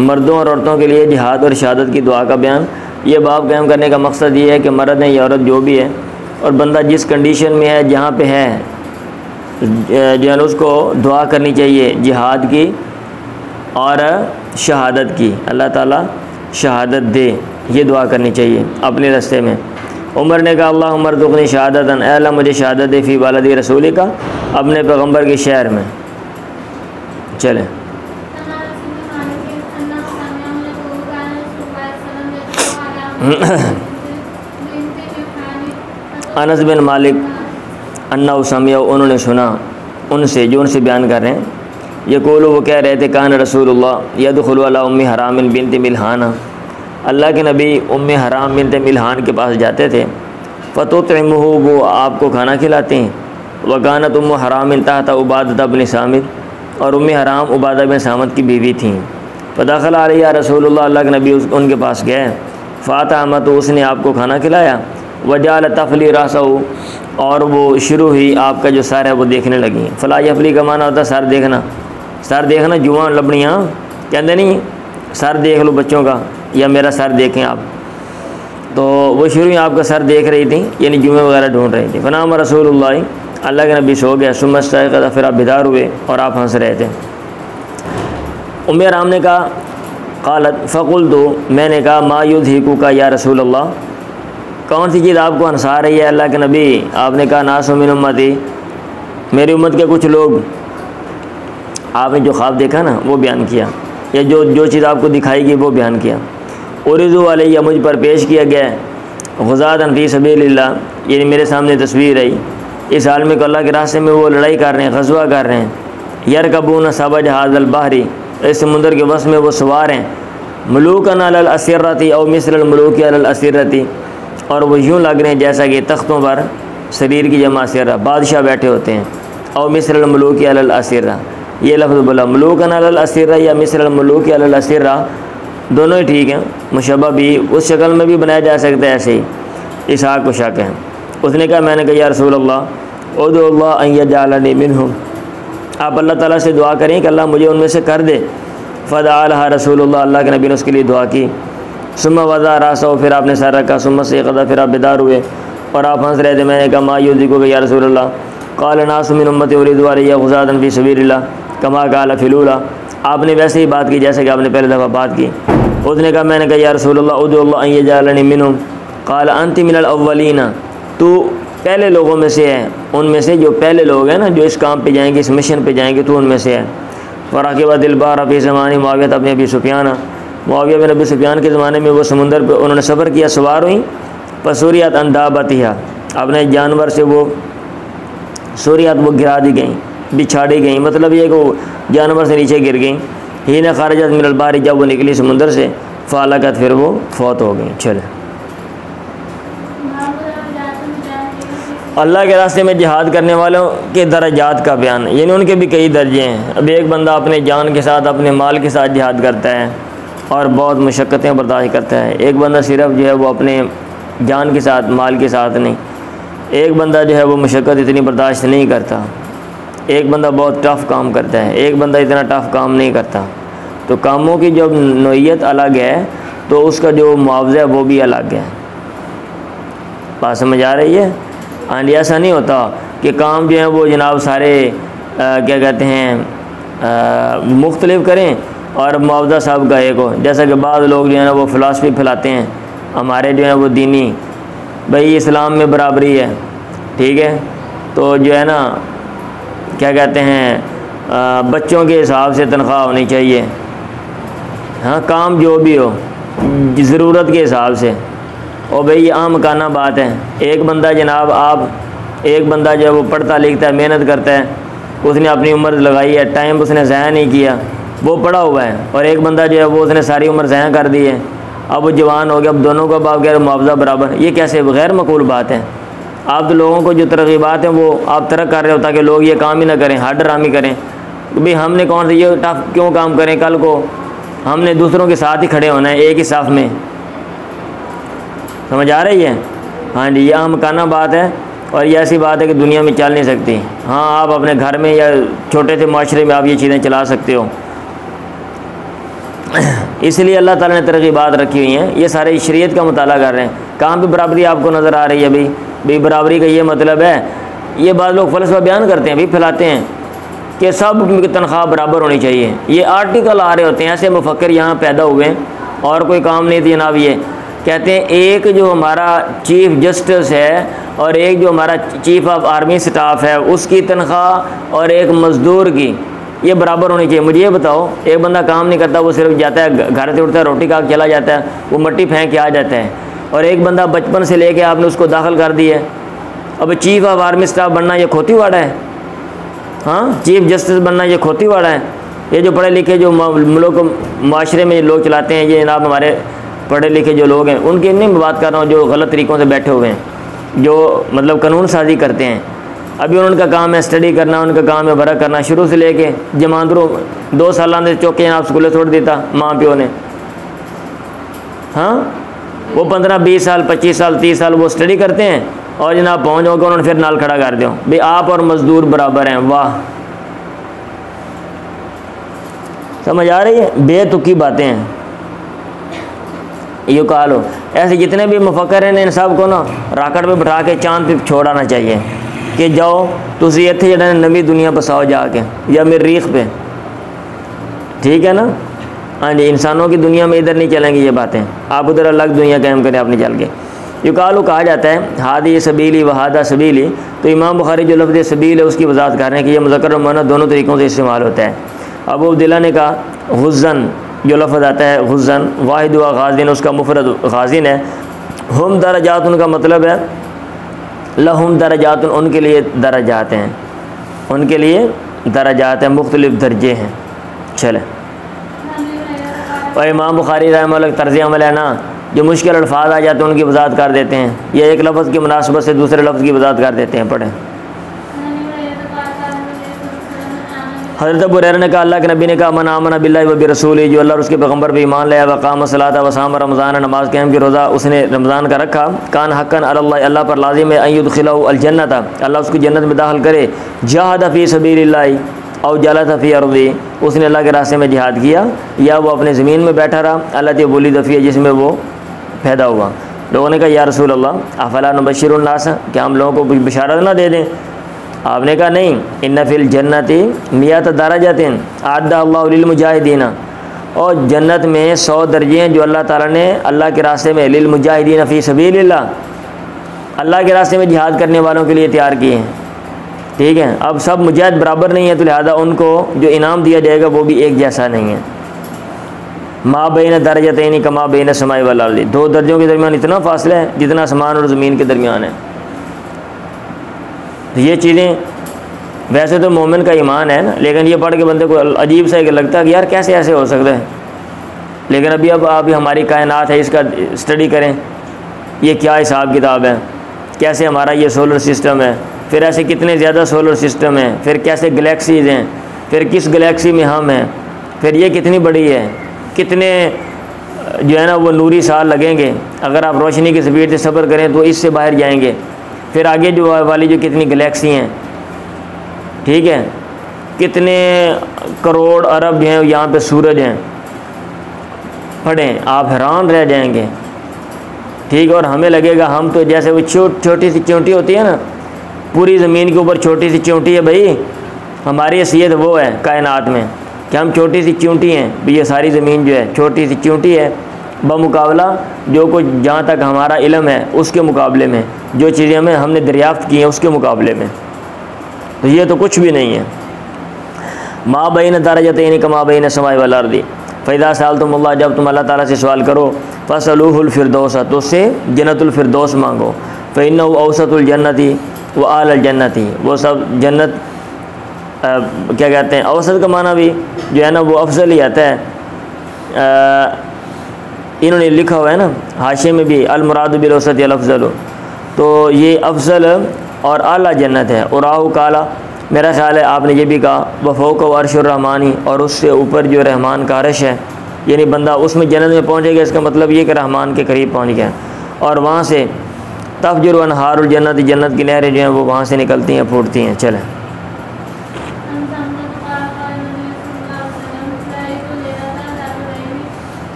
मर्दों और औरतों के लिए जिहाद और शहादत की दुआ का बयान। ये बाब कायम करने का मकसद ये है कि मर्द है या औरत जो भी है, और बंदा जिस कंडीशन में है, जहाँ पे है, जो है उसको दुआ करनी चाहिए जिहाद की और शहादत की, अल्लाह ताला शहादत दे, ये दुआ करनी चाहिए अपने रास्ते में। उमर ने कहा अल्लाहुम्मा रज़ुक़नी शहादतन, ऐ अल्लाह मुझे शहादत दे फ़ी बालदी रसूलिका, अपने पैगम्बर के शहर में। चलें, अनस बिन मालिक अन्ना उसमिया, उन्होंने सुना उनसे, जो उनसे बयान कर रहे हैं, ये कोलो वो कह रहे थे, कान रसूलुल्लाह यदखुलु अला उम्मी हराम बिनत मिल्हाना, अल्लाह के नबी उम्मी हराम बिनत मिल्हान के पास जाते थे, फ़तुतइमुहु, वो आपको खाना खिलाते हैं, वकानत उम्मु हराम तहत उबादत बिन सामित, और उम्मी हराम उबादा बिन सामित की बीवी थी। फ़दखल अलैया रसूलुल्लाह, अल्लाह के नबी उनके पास गए, फ़ातअमा, तो उसने आपको खाना खिलाया, वजाल तफली रासहु, और वो शुरू ही आपका जो सर है वो देखने लगी। फ़ला यफली का माना होता सर देखना, सर देखना, जुआं लबड़ियाँ कहते नहीं, सर देख लो बच्चों का, या मेरा सर देखें आप। तो वो शुरू ही आपका सर देख रही थी, यानी जुमे वगैरह ढूंढ रही थी। फ़नाम रसूलुल्लाह, अल्लाह के नबी सो गया, सुम्मस्तयक़ज़, फिर आप बेदार हुए और आप हंस रहे थे। उम्मे हराम ने कहा, क़ालत फ़क़ुल्तु, मैंने कहा, मा युज़हिकुका या रसूलल्लाह, कौन सी चीज़ आपको हंसा रही है अल्लाह के नबी? आपने कहा, नासु मिन उम्मती, मेरी उम्मत के कुछ लोग। आपने जो ख्वाब देखा ना वो बयान किया, या जो चीज़ आपको दिखाई गई वो बयान किया। उरिज़ु अलैया, मुझ पर पेश किया गया, गुज़ातन फ़ी सबीलिल्लाह, यानी मेरे सामने तस्वीर आई, इस हाल में अल्लाह के रास्ते में वो लड़ाई कर रहे हैं, ग़ज़वा कर रहे हैं। यरकबून सबज हाज़ल बहरी, इस समुंदर के वस में वो सवार हैं, मलूकन अलल असिरती और मिस्रल मलूकी अलल असिरती, और वो यूँ लग रहे हैं जैसा कि तख्तों पर शरीर की जमा सिर्रा बादशाह बैठे होते हैं। और मिस्रल मलूकी अलल असिर्रा, ये लफ्ज़ बोला, मलूकन अलल असिर्रा या मिस्रल मलूकी अलल असिर्रा, दोनों ही ठीक हैं। मुशब्बह भी उस शक्ल में भी बनाया जा सकता है, ऐसे ही इसहाक़ को शक है। उसने कहा, मैंने कहा, या रसूल अल्लाह उदुल्लाह अन यजअलनी मिनहुम, आप अल्लाह ताला से दुआ करें कि अल्लाह मुझे उनमें से कर दे। फ़दअलहा रसूलुल्लाह, अल्लाह के नबी ने उसके लिए दुआ की। सुम्मा वज़ा रासहु, फिर आपने सर रखा, सुम्मा इस्तयक़ज़, फिर आप बेदार हुए और आप हंस रहे थे। मैंने कहा, मा युज़हिकुका या रसूलल्लाह, क़ाल नासु मिन उम्मती उरीदु अलैया गुज़ातन फ़ी सबीलिल्लाह कमा क़ाल फ़िलूला, आपने वैसे ही बात की जैसे कि आपने पहले दफ़ा बात की। उसने कहा, मैंने कहा, या रसूलल्लाह उदुल्लाह अन यजअलनी मिनहुम, क़ाल अंति मिनल अव्वलीना, तू पहले लोगों में से है, उनमें से जो पहले लोग हैं ना, जो इस काम पे जाएंगे, इस मिशन पे जाएंगे, तो उनमें से है। फ़राक़िबा दिलबार फ़ी ज़मानी मुआविया अपने अबी सुफ़ियान, मुआविया बिन अबी सुफ़ियान के ज़माने में वो समुंदर पे उन्होंने सफ़र किया, सवार हुई। फसूरियत अन दाबतिहा, अपने जानवर से वो सूरियत वो गिरा दी गई, बिछाड़ी गई, मतलब ये कि जानवर से नीचे गिर गई। ही न खारजत मिनल बारी, जब वो निकली समुंदर से, फ़ालकत, फिर वो फौत हो गई। चले, अल्लाह के रास्ते में जिहाद करने वालों के दर्जात का बयान, यानी उनके भी कई दर्जे हैं। अब एक बंदा अपने जान के साथ, अपने माल के साथ जिहाद करता है और बहुत मुशक्क़तें बर्दाश्त करता है। एक बंदा सिर्फ जो है वो अपने जान के साथ, माल के साथ नहीं। एक बंदा जो है वो मुशक्क़त इतनी बर्दाश्त नहीं करता। एक बंदा बहुत टफ़ काम करता है, एक बंदा इतना टफ़ काम नहीं करता। तो कामों की जब नोयत अलग है तो उसका जो मुआवज़ा है वो भी अलग है। बात समझ आ रही है? हाँ, ऐसा नहीं होता कि काम जो है वो जनाब सारे क्या कहते हैं मुख्तलिफ करें और मुआवज़ा साहब का एक हो। जैसा कि बाद लोग जो है ना वो फ़िलासफ़ी फैलाते हैं, हमारे जो है वो दीनी भाई इस्लाम में बराबरी है, ठीक है, तो जो है ना क्या कहते हैं बच्चों के हिसाब से तनख्वाह होनी चाहिए। हाँ, काम जो भी हो ज़रूरत के हिसाब से। और भाई ये आम काना बात है। एक बंदा जनाब एक बंदा जो है वो पढ़ता लिखता है, मेहनत करता है, उसने अपनी उम्र लगाई है, टाइम उसने ज़ाया नहीं किया, वो पढ़ा हुआ है। और एक बंदा जो है वो उसने सारी उम्र ज़ाया कर दी है, अब वो जवान हो गया, अब दोनों का बाप कह रहे मुआवजा बराबर। ये कैसे गैर मकबूल बात है। आप तो लोगों को जो तरगीबात हैं वो आप तरक कर रहे हो ताकि लोग ये काम ही ना करें, हार्ड ड्रामी करें। भाई हमने कौन सा ये टफ क्यों काम करें, कल को हमने दूसरों के साथ ही खड़े होना है, एक ही साफ में। समझ आ रही है? हाँ जी, ये अहमकाना बात है और ये ऐसी बात है कि दुनिया में चल नहीं सकती। हाँ, आप अपने घर में या छोटे से माशरे में आप ये चीज़ें चला सकते हो। इसलिए अल्लाह ताला ने तरगीबात रखी हुई हैं। ये सारे शरीयत का मुताला कर रहे हैं। कहाँ पे बराबरी आपको नज़र आ रही है? भाई बराबरी का ये मतलब है, ये बाद लोग फ़लसफ़ा बयान करते हैं, भाई फैलाते हैं कि सब की तनख्वाह बराबर होनी चाहिए। ये आर्टिकल आ रहे होते हैं, ऐसे मुफक्किर यहाँ पैदा हुए हैं और कोई काम नहीं थी जनाब। ये कहते हैं एक जो हमारा चीफ़ जस्टिस है और एक जो हमारा चीफ़ ऑफ आर्मी स्टाफ है उसकी तनख्वाह और एक मज़दूर की ये बराबर होनी चाहिए। मुझे ये बताओ, एक बंदा काम नहीं करता, वो सिर्फ जाता है घर से उठता है, रोटी खा के चला जाता है, वो मट्टी फेंक के आ जाता है, और एक बंदा बचपन से लेके आपने उसको दाखिल कर दिया है। अब चीफ ऑफ आर्मी स्टाफ बनना ये खोतीवाड़ा है? हाँ, चीफ जस्टिस बनना ये खोतीवाड़ा है? ये जो पढ़े लिखे जो मुल्क माशरे में लोग चलाते हैं, ये जनाब हमारे पढ़े लिखे जो लोग हैं, उनकी नहीं मैं बात कर रहा हूँ, जो गलत तरीक़ों से बैठे हुए हैं, जो मतलब कानून साजी करते हैं। अभी उनका काम है स्टडी करना, उनका काम है वर्क करना, शुरू से लेके जमानतरों 2 साल से चौके जनाब स्कूलें छोड़ देता माँ प्यो ने। हाँ, वो 15, 20 साल, 25 साल, 30 साल वो स्टडी करते हैं और जनाब पहुँच होकर उन्होंने फिर नाल खड़ा कर दो भाई आप और मज़दूर बराबर हैं। वाह, समझ आ रही है? बेतुकी बातें हैं ये कहा लो। ऐसे जितने भी मुफक्कर हैं इन सब को ना राकट पे बिठा के चांद पे छोड़ाना चाहिए कि जाओ तुसी इत्थे जड़ा नवी दुनिया बसाओ जाके, या मरीख पे, ठीक है ना? हाँ जी, इंसानों की दुनिया में इधर नहीं चलेंगी ये बातें, आप उधर अलग दुनिया कायम करें अपने चल के। युकालू कहा जाता है हादी सबीली वहादा सबीली, तो इमाम बुखारी जो लफ्ज़ सबील है उसकी वजाहत कर रहे हैं कि यह मुज़क्कर और मुअन्नस दोनों तरीक़ों से इस्तेमाल होता है। अबू अब्दुल्लाह ने कहा गुज़्ज़न जो लफ्ज़ आता है गुज़्ज़न वाहिद व गाज़िन, उसका मुफ़रद गाज़िन है। हम दरजात उनका मतलब है लहुम दरजात, उनके लिए दरजात हैं, उनके लिए दरजात हैं, मुख्तलिफ़ दर्जे हैं। चले, और इमाम बुखारी रहमतुल्लाह तर्ज़ अमल है ना, जो मुश्किल अल्फाज आ जाते हैं उनकी वजाहत कर देते हैं, या एक लफ्ज़ की मुनासबत से दूसरे लफ्ज़ की वजाहत कर देते हैं। पढ़ें। हज़रत अबू हुरैरा ने कहा अल्लाह के नबी ने कहा मन आमन बिल्लाहि व बिरसूलिही, जो अल्लाह और उसके पैगम्बर पर ईमान लाया, वक़ाम सलाता व साम रमज़ान, नमाज क़याम की रोज़ा उसने रमज़ान का रखा, कान हक़्क़न अलल्लाह, अल्लाह पर लाज़िम है अन युदखिलहु अल जन्नत, अल्लाह उसको जन्नत में दाखिल करे, जहाद फ़ी सबीलिल्लाहि औ जलस फ़ी अर्ज़ी, उसने अल्लाह के रास्ते में जिहाद किया या वो अपने ज़मीन में बैठा रहा, अल्लाती वुलिद फ़ीहा, जिसमें वो पैदा हुआ। लोगों ने कहा या रसूल अल्लाह अफ़ला नुबश्शिरुन नास, क्या हम लोगों को बशारत ना दे दें? आपने कहा नहीं, इन्ना फ़िल जन्नति मियत दरजतिन अअद्दा अल्लाहु लिल मुजाहिदीन, और जन्नत में 100 दर्जे हैं जो अल्लाह ताला ने अल्लाह के रास्ते में लिल मुजाहिदीन फ़ी सबीलिल्लाह, अल्लाह के रास्ते में जिहाद करने वालों के लिए तैयार किए हैं। ठीक है, अब सब मुजाहिद बराबर नहीं है, तो लिहाजा उनको जो इनाम दिया जाएगा वो भी एक जैसा नहीं है। माँ बैन दरजतैनी कमा बैन समाई वल अर्ज़, 2 दर्जों के दरमियान इतना फासला है जितना आसमान और ज़मीन के दरमियान है। ये चीज़ें वैसे तो मोमिन का ईमान है ना, लेकिन ये पढ़ के बंदे को अजीब सा लगता है कि यार कैसे ऐसे हो सकता है। लेकिन अभी अब हमारी कायनात है, इसका स्टडी करें, ये क्या हिसाब किताब है, कैसे हमारा ये सोलर सिस्टम है, फिर ऐसे कितने ज़्यादा सोलर सिस्टम हैं, फिर कैसे गैलेक्सीज़ हैं, फिर किस गैलेक्सी में हम हैं, फिर ये कितनी बड़ी है, कितने जो है ना वो नूरी साल लगेंगे, अगर आप रोशनी की स्पीड से सफ़र करें तो इससे बाहर जाएंगे, फिर आगे जो वाली जो कितनी गैलेक्सी हैं, ठीक है, कितने करोड़ अरब जो हैं यहाँ पे सूरज हैं, पढ़ें आप हैरान रह जाएंगे। ठीक है, और हमें लगेगा हम तो जैसे वो छोटी सी चींटी होती है ना, पूरी ज़मीन के ऊपर छोटी सी चींटी है भाई, हमारी हैसियत वो है कायनात में कि हम छोटी सी चींटी हैं भाई, ये सारी ज़मीन जो है छोटी सी चींटी है बमुकाबला जो कुछ जहाँ तक हमारा इल्म है उसके मुकाबले में, जो चीज़ें हमने दरियाफ़्त की हैं उसके मुकाबले में, तो ये तो कुछ भी नहीं है। माँ बैन दरजतैनी कमा बैन समाई वल अर्ज़, फ़इज़ा सअल्तुमुल्लाह, जब तुम अल्लाह ताला से सवाल करो, फ़सअलूहुल फ़िरदौस, तो उससे जन्नतुल फ़िरदौस मांगो, फ़इन्नहु औसतुल जन्नति व आलल जन्नति, वो सब जन्नत क्या कहते हैं, औसत का माना भी जो है ना वो अफजल ही आता है। इन्होंने लिखा हुआ है ना हाशिए में भी अल मुराद बिल औसत अल अफजल, तो ये अफजल और आला जन्नत है। और राहु काला, मेरा ख्याल है आपने ये भी कहा वफ़ौक़ अर्शुर रहमानी, और उससे ऊपर जो रहमान का अर्श है, यानी बंदा उसमें जन्नत में पहुँचेगा, इसका मतलब ये कि रहमान के करीब पहुँच गया, और वहाँ से तफजुरु अनहारुल जन्नत, जन्नत की नहरें जो हैं वो वहाँ से निकलती हैं, फूटती हैं। चलें,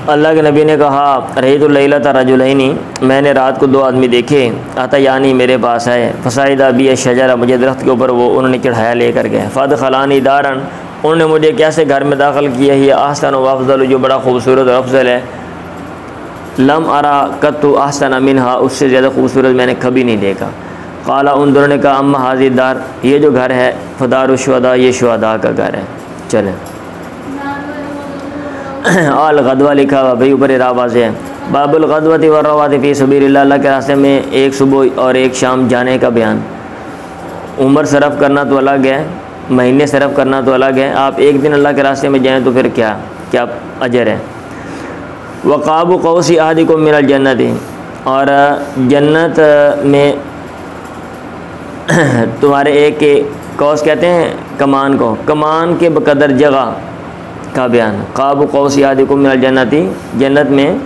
अल्लाह के नबी ने कहा रहीतुल-लैलता रजुलैनी, मैंने रात को 2 आदमी देखे, आता यानी मेरे पास आए, फसाइदा बी शजरा, मुझे दरख्त के ऊपर वो उन्होंने चढ़ाया लेकर गए, फ़दख़लानी दारन, उन्होंने मुझे कैसे घर में दाखिल किया, ही आहसन व अफ़ज़ल, जो बड़ा खूबसूरत और अफजल है, लम अरा कत्तु आहसन मिनहा, उससे ज़्यादा खूबसूरत मैंने कभी नहीं देखा। क़ाला, उन दोनों ने कहा अम्मा हाज़िह दार, ये जो घर है फ़दारुश्शुहदा, ये शुहदा का घर है। चलें। अल गदवा लिखा हुआ भाई ऊपर रावाज़ है। बाबुल गदवती व रवाती फ़ी सबीलिल्लाह, अल्लाह के रास्ते में एक सुबह और एक शाम जाने का बयान। उम्र सरफ़ करना तो अलग है, महीने सरफ़ करना तो अलग है। आप एक दिन अल्लाह के रास्ते में जाएँ तो फिर क्या क्या अजर है। वक़ाबु क़ौसी अहदिकुम मिनल जन्नति, और जन्नत में तुम्हारे एक के कौस कहते हैं कमान को, कमान के बकदर जगह का बयान। क़ाबु क़ौसी अहदिकुम मिनल जन्नति, जन्नत में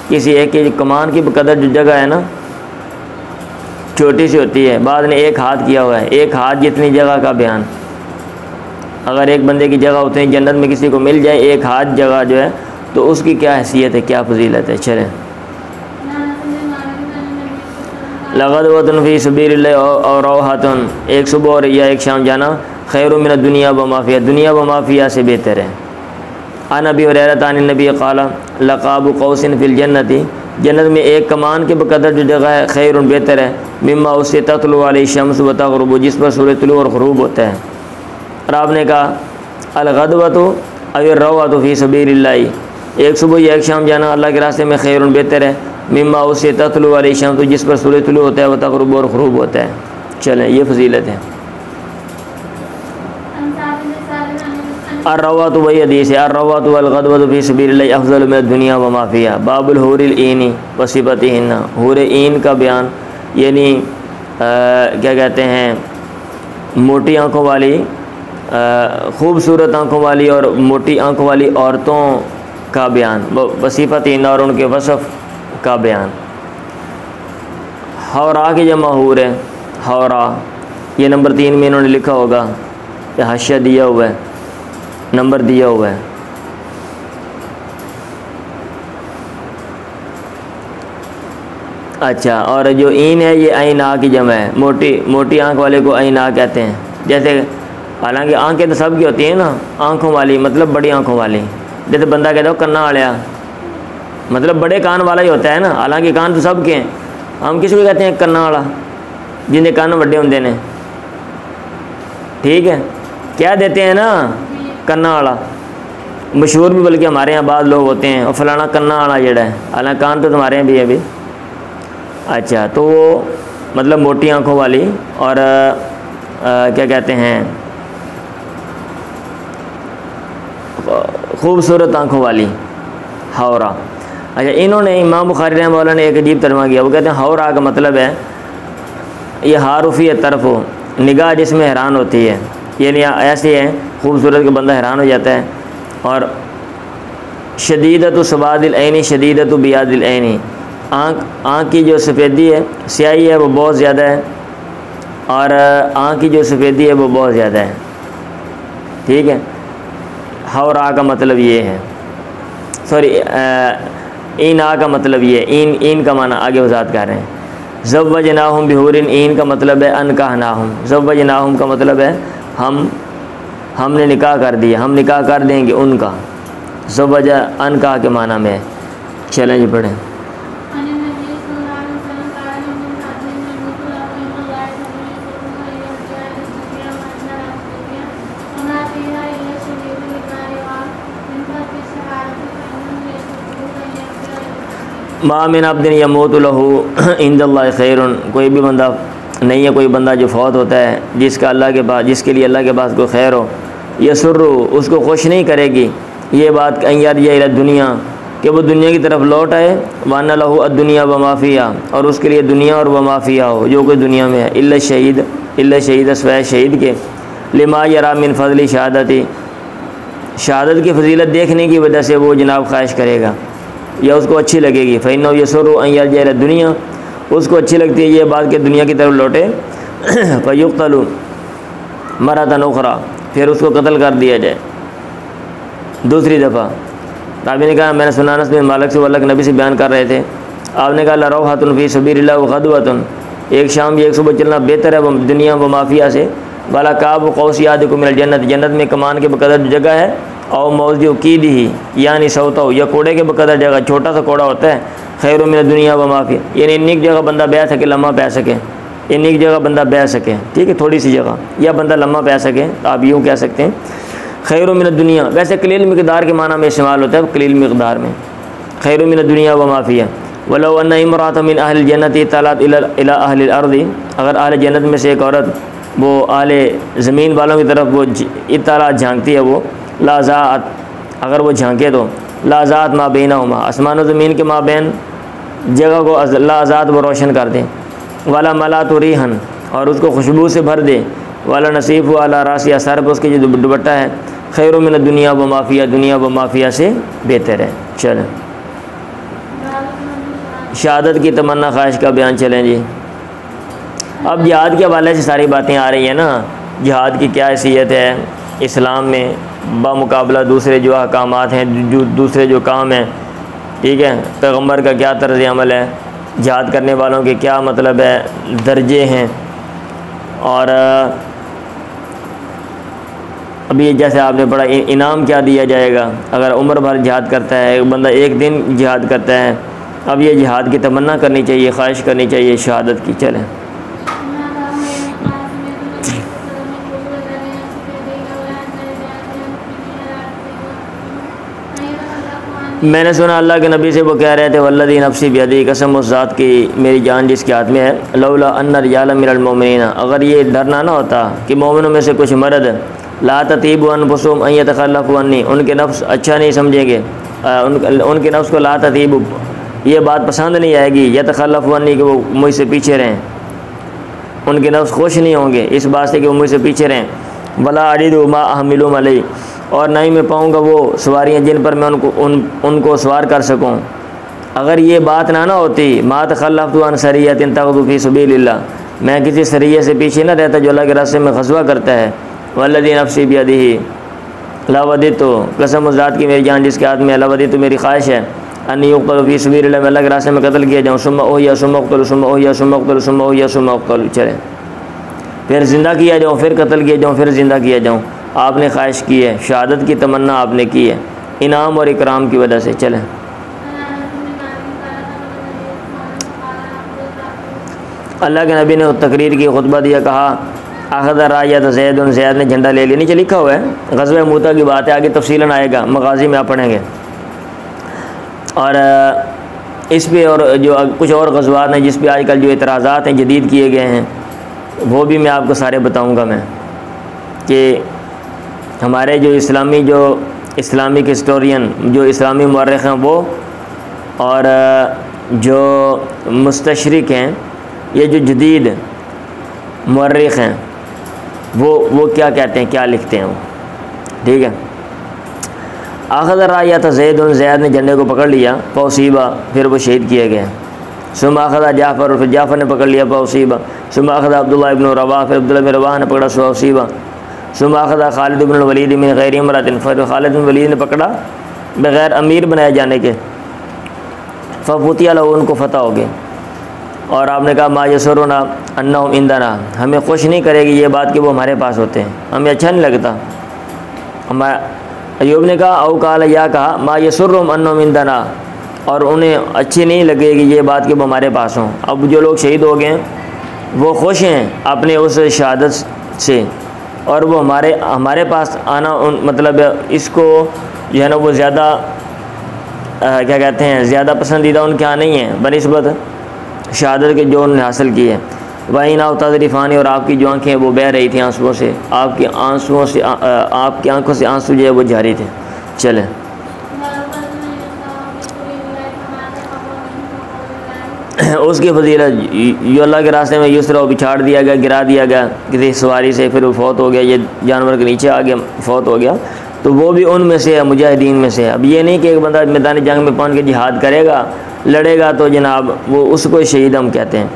किसी एक के कमान की बकदर जो जगह है ना, छोटी सी होती है, बाद ने एक हाथ किया हुआ है, एक हाथ जितनी जगह का बयान। अगर एक बंदे की जगह उतनी जन्नत में किसी को मिल जाए, एक हाथ जगह जो है, तो उसकी क्या हैसियत है, क्या फजीलत है। चलें। लगदवतुन फ़ी सबीलिल्लाह और रौहतुन, एक सुबह और या एक शाम जाना, खैरुम मिनद दुनिया व मा फ़िहा, दुनिया व मा फ़िहा से बेहतर है। अन अबी हुरैरा अन नबी क़ाला लक़ाबु क़ौसिन फ़िल जन्नति, जन्नत में एक कमान के बकदर जो जगह है, खैरुन बेहतर है, मिम्मा उससे तत्लु अलैहि शम्स व तग़रुबु, जिस पर सूरज तुलू और ग़ुरूब होता है। और आपने कहा अल गदवतु अव रौहतु फ़ी सबीलिल्लाह, एक सुबह या एक शाम जाना अल्लाह के रास्ते में खैरुन बेहतर है, मिम्मा उससे तत्लु अलैहि शम्स, जिस पर सूरज तुलू होता है, व तग़रुबु और ग़ुरूब होता है। चलें, ये फजीलत है। अर्रवातु वही हदीस है, अर्रवातु वल गदवतु फ़ी सबीलिल्लाह अफ़ज़लु मिनद दुनिया व मा फ़िहा, बाबुल हूरिल ईनी व सिफ़तिहिन्ना, हूर ईन का बयान, यानी क्या कहते हैं, मोटी आँखों वाली, खूबसूरत आँखों वाली और मोटी आँखों वाली औरतों का बयान, वसीफ़तिहिन्ना, और उनके वसफ़ का बयान। हौरा की जमा हूर है, हौरा, ये नंबर 3 में इन्होंने लिखा होगा, ये हाशिया दिया हुआ है, नंबर दिया हुआ है। अच्छा, और जो ईन है ये ऐना की जमा है, मोटी मोटी आँख वाले को ऐना कहते हैं। जैसे हालांकि आँखें तो सबकी होती हैं ना, आँखों वाली मतलब बड़ी आँखों वाली, जैसे बंदा कहता हो कन्ना वालिया, मतलब बड़े कान वाला ही होता है ना, हालांकि कान तो सबके हैं। हम किसी को कहते हैं कन्ना वाला, जिन्हें कान बड़े होंगे ने, ठीक है, क्या देते हैं ना कन्ना वाला, मशहूर भी बल्कि हमारे यहाँ बाद लोग होते हैं, और फलाना कन्ना वाला जड़ा है, हालांकि कान तो तुम्हारे यहाँ भी है अभी। अच्छा, तो वो मतलब मोटी आँखों वाली और क्या कहते हैं, खूबसूरत आँखों वाली, हौरा। अच्छा, इन्होंने इमाम बुखारी रहमतुल्लाह ने एक अजीब तर्जुमा किया, वो कहते हैं हौरा का मतलब है ये हारूफी तरफ हो, निगाह जिसमें हैरान होती है, यानी ऐसे है खूबसूरत के बंदा हैरान हो जाता है। और शदीदतु सवादिल ऐनी शदीदतु बियादिल ऐनी, आँख की जो सफ़ेदी है, स्याही है, वो बहुत ज़्यादा है, और आँख की जो सफ़ेदी है वो बहुत ज़्यादा है, ठीक है। हौरा का मतलब ये है, सॉरी इन आ का मतलब ये, इन का माना आगे वजात कर रहे हैं। ज़व्वजनाहुम बिहूरिन, इन का मतलब है अनकाहनाहुम, ज़व्वजनाहुम का मतलब है हमने निकाह कर दिया, हम निकाह कर देंगे उनका। ज़व्वज अनकाह के माना में। चलें जी पढ़ें। मामिन अब्दिन यमूतु लहू इंदल्लाहि खैरुन, कोई भी बंदा नहीं है, कोई बंदा जो फौत होता है जिसका अल्लाह के पास, जिसके लिए अल्लाह के पास कोई खैर हो, यसुर्रु, उसको खुश नहीं करेगी ये बात यार ये दुनिया, कि वो दुनिया की तरफ लौट आए, वाना लहू अद्दुनिया व माफ़िया, और उसके लिए दुनिया और व माफ़िया हो जो कोई दुनिया में है, इल्ला शहीद स्वय शहीद के, लिमा यरा मिन फ़ज़ली शहादती, शहादत की फजीलत देखने की वजह से वो जनाब ख्वाहिश करेगा या उसको अच्छी लगेगी। फ़इन्नहु यसुर्रु अन यरजिअ इला दुनिया, उसको अच्छी लगती है ये बात कि दुनिया की तरफ लौटे। फ़युक़्तलु मरतन उख़रा, फिर उसको कत्ल कर दिया जाए दूसरी दफ़ा। ताबी ने कहा मैंने सुना अनस बिन मालिक से, अल्लाह के नबी से बयान कर रहे थे, आपने कहा लरौहतुन फ़ी सबीलिल्लाह व ग़दवतुन, एक शाम एक सुबह चलना बेहतर है दुनिया व माफ़िया से। वाला काब क़ौसी अहदिकुम मिनल जन्नत, जन्नत में कमान के बकदर जगह है, और मौज़िउ कीदिही यानी सौता, या कोड़े के बकदर जगह, छोटा सा कोड़ा होता है, खैरु मिन दुनिया व माफ़िया, यानी इन्नी जगह बंदा बैठ सके, लम्हा पै सके, इन्नी जगह बंदा बैठ सके, ठीक है, थोड़ी सी जगह, या बंदा लम्हा पै सके, तो आप यूँ कह सकते हैं। खैर मिन दुनिया, वैसे कलील मिक़दार के माना में इस्तेमाल होता है, कलील मिक़दार में। खैर मिन दुनिया व माफिया वलो अन्न इमरातन मिन अहल जन्नति तलत इला अहलिल अर्दी, अगर अहल जन्नत में से एक औरत वो अहल ज़मीन वालों की तरफ वो इत्तला झांकती है, वो लाज़ात, अगर वो झांके तो लाज़ात मा बैनहुमा, आसमान और ज़मीन के माबैन जगह को लाज़ात वो रोशन कर दें। वाला मला तो रिहन, और उसको खुशबू से भर दे। वाला नसीफ़ वाला रासिया, सर पर उसके जो दुपट्टा है, खैर मिन दुनिया व माफिया, दुनिया व माफिया से बेहतर है। चलें शहादत की तमन्ना ख्वाहिश का बयान चलें जी। अब जिहाद के हवाले से सारी बातें आ रही हैं ना, जिहाद की क्या हैसियत है इस्लाम में बामुकाबला दूसरे जो अहकामात हैं, जो दूसरे जो काम हैं, ठीक है, पैगम्बर का क्या तर्ज़ अमल है, जिहाद करने वालों के क्या मतलब है, दर्जे हैं। और अभी जैसे आपने पढ़ा इनाम क्या दिया जाएगा अगर उम्र भर जिहाद करता है, एक बंदा एक दिन जिहाद करता है। अब ये जिहाद की तमन्ना करनी चाहिए, ख्वाहिश करनी चाहिए शहादत की। चलें मैंने सुना अल्लाह के नबी से वो कह रहे थे, वल्लज़ी नफ़्सी बियदी, कसम उस ज़ात की मेरी जान जिसके हाथ में है, लौला अन्न रिजालन मिनल मोमिनीन, अगर ये डरना ना होता कि मोमिनों में से कुछ मर्द ला ततीबु अनफुसुहुम अन यतखल्लफू अन्नी, उनके नफ्स अच्छा नहीं समझेंगे, उनके नफ्स को ला ततीबु ये बात पसंद नहीं आएगी, यतखल्लफू अन्नी कि वो मुझसे पीछे रहें, उनके नफ्स खुश नहीं होंगे इस बात से कि वो मुझसे पीछे रहें। वला अजिदु मा अहमिलुहुम अलैहि, और ना ही मैं पाऊँगा वो सवारियाँ जिन पर मैं उनको सवार कर सकूँ। अगर ये बात ना होती, मा तखल्लफ़्तु अन सरियतिन तग़ज़ु फ़ी सबीलिल्लाह, मैं किसी सरिया से पीछे ना रहता जो अल्लाह के रास्ते में ग़ज़वा करता है। वल्लज़ी नफ़्सी बियदिही लावदितु, कसम उस ज़ात की मेरी जान जिसके हाथ में, लावदितु मेरी ख्वाहिश है, अन्नी युक़तल फ़ी सबीलिल्लाह, मैं अल्लाह के रास्ते में कत्ल किया जाऊँ, सुम्मा उहया सुम्मा उक़तल सुम्मा उहया सुम्मा उक़तल सुम्मा उहया सुम्मा उक़तल, चले फिर ज़िंदा किया जाऊँ, फिर कत्ल किया जाऊँ, फिर ज़िंदा किया जाऊँ। आपने ख्वाहिश की है, शहादत की तमन्ना आपने की है इनाम और इकराम की वजह से। चलें अल्लाह के नबी ने तकरीर की, खुतबा दिया, कहा आखिर रायत ज़ैद ने झंडा ले लिया। नीचे लिखा हुआ है, ग़ज़वा मूता की बात है, आगे तफसीलन आएगा, मगाज़ी में आप पढ़ेंगे। और इस पे और जो कुछ और ग़ज़वात हैं जिस पे आजकल जो एतराज़ात हैं जदीद किए गए हैं, वो भी मैं आपको सारे बताऊँगा मैं, कि हमारे जो इस्लामिक हिस्टोरियन, जो इस्लामी मुअर्रिख़ हैं वो, और जो मुस्तशरिक हैं, ये जो जदीद मुअर्रिख़ हैं वो क्या कहते हैं, क्या लिखते हैं वो, ठीक है। आखिर रायत ज़ैद ने झंडे को पकड़ लिया, फ़ौसीबा, फिर वो शहीद किए गए। सुम्मा अख़ज़ जाफ़र, फिर जाफ़र ने पकड़ लिया, फ़ौसीबा। सुम्मा अख़ज़ अब्दुल्लाह इब्न रवाह, फिर अब्दुल्लाह इब्न रवाह ने पकड़ा, फ़ौसीबा। सुम्मा अख़ज़ खालिद इब्न वलीद मिन ग़ैरि इमरातिन, फिर खालिद इब्न वलीद ने पकड़ा बग़ैर अमीर बनाए जाने के, फ़फ़ुतिया लहू, उनको फ़तह हो गए। और आपने कहा मा यसुरुना अन्नहुम इंदना, हमें खुश नहीं करेगी ये बात कि वो हमारे पास होते हैं, हमें अच्छा नहीं लगता। अय्यूब ने कहा औ काल, या कहा मा यसुरुहुम अन्नहुम इंदना, और उन्हें अच्छी नहीं लगेगी ये बात कि वो हमारे पास हों। अब जो लोग शहीद हो गए वो खुश हैं अपने उस शहादत से, और वो हमारे पास आना मतलब इसको जो है ना वो ज़्यादा क्या कहते हैं, ज़्यादा पसंदीदा उनके यहाँ नहीं है बनिस्बत शहादत के जो उन्होंने हासिल की है। वही ना तजरीफ़ानी, और आपकी जो आँखें वो बह रही थी आंसुओं से, आपकी आंखों से आंसू जो है वो जारी थे। चलें उसकी फजीलत, जो अल्लाह के रास्ते में युसरा बिछाड़ दिया गया, गिरा दिया गया किसी सवारी से, फिर वो फौत हो गया, ये जानवर के नीचे आ गया, फौत हो गया, तो वो भी उनमें से है, मुजाहिदीन में से है। अब ये नहीं कि एक बंदा मैदानी जंग में पहुँच के जिहाद करेगा, लड़ेगा, तो जनाब वो उसको शहीद हम कहते हैं।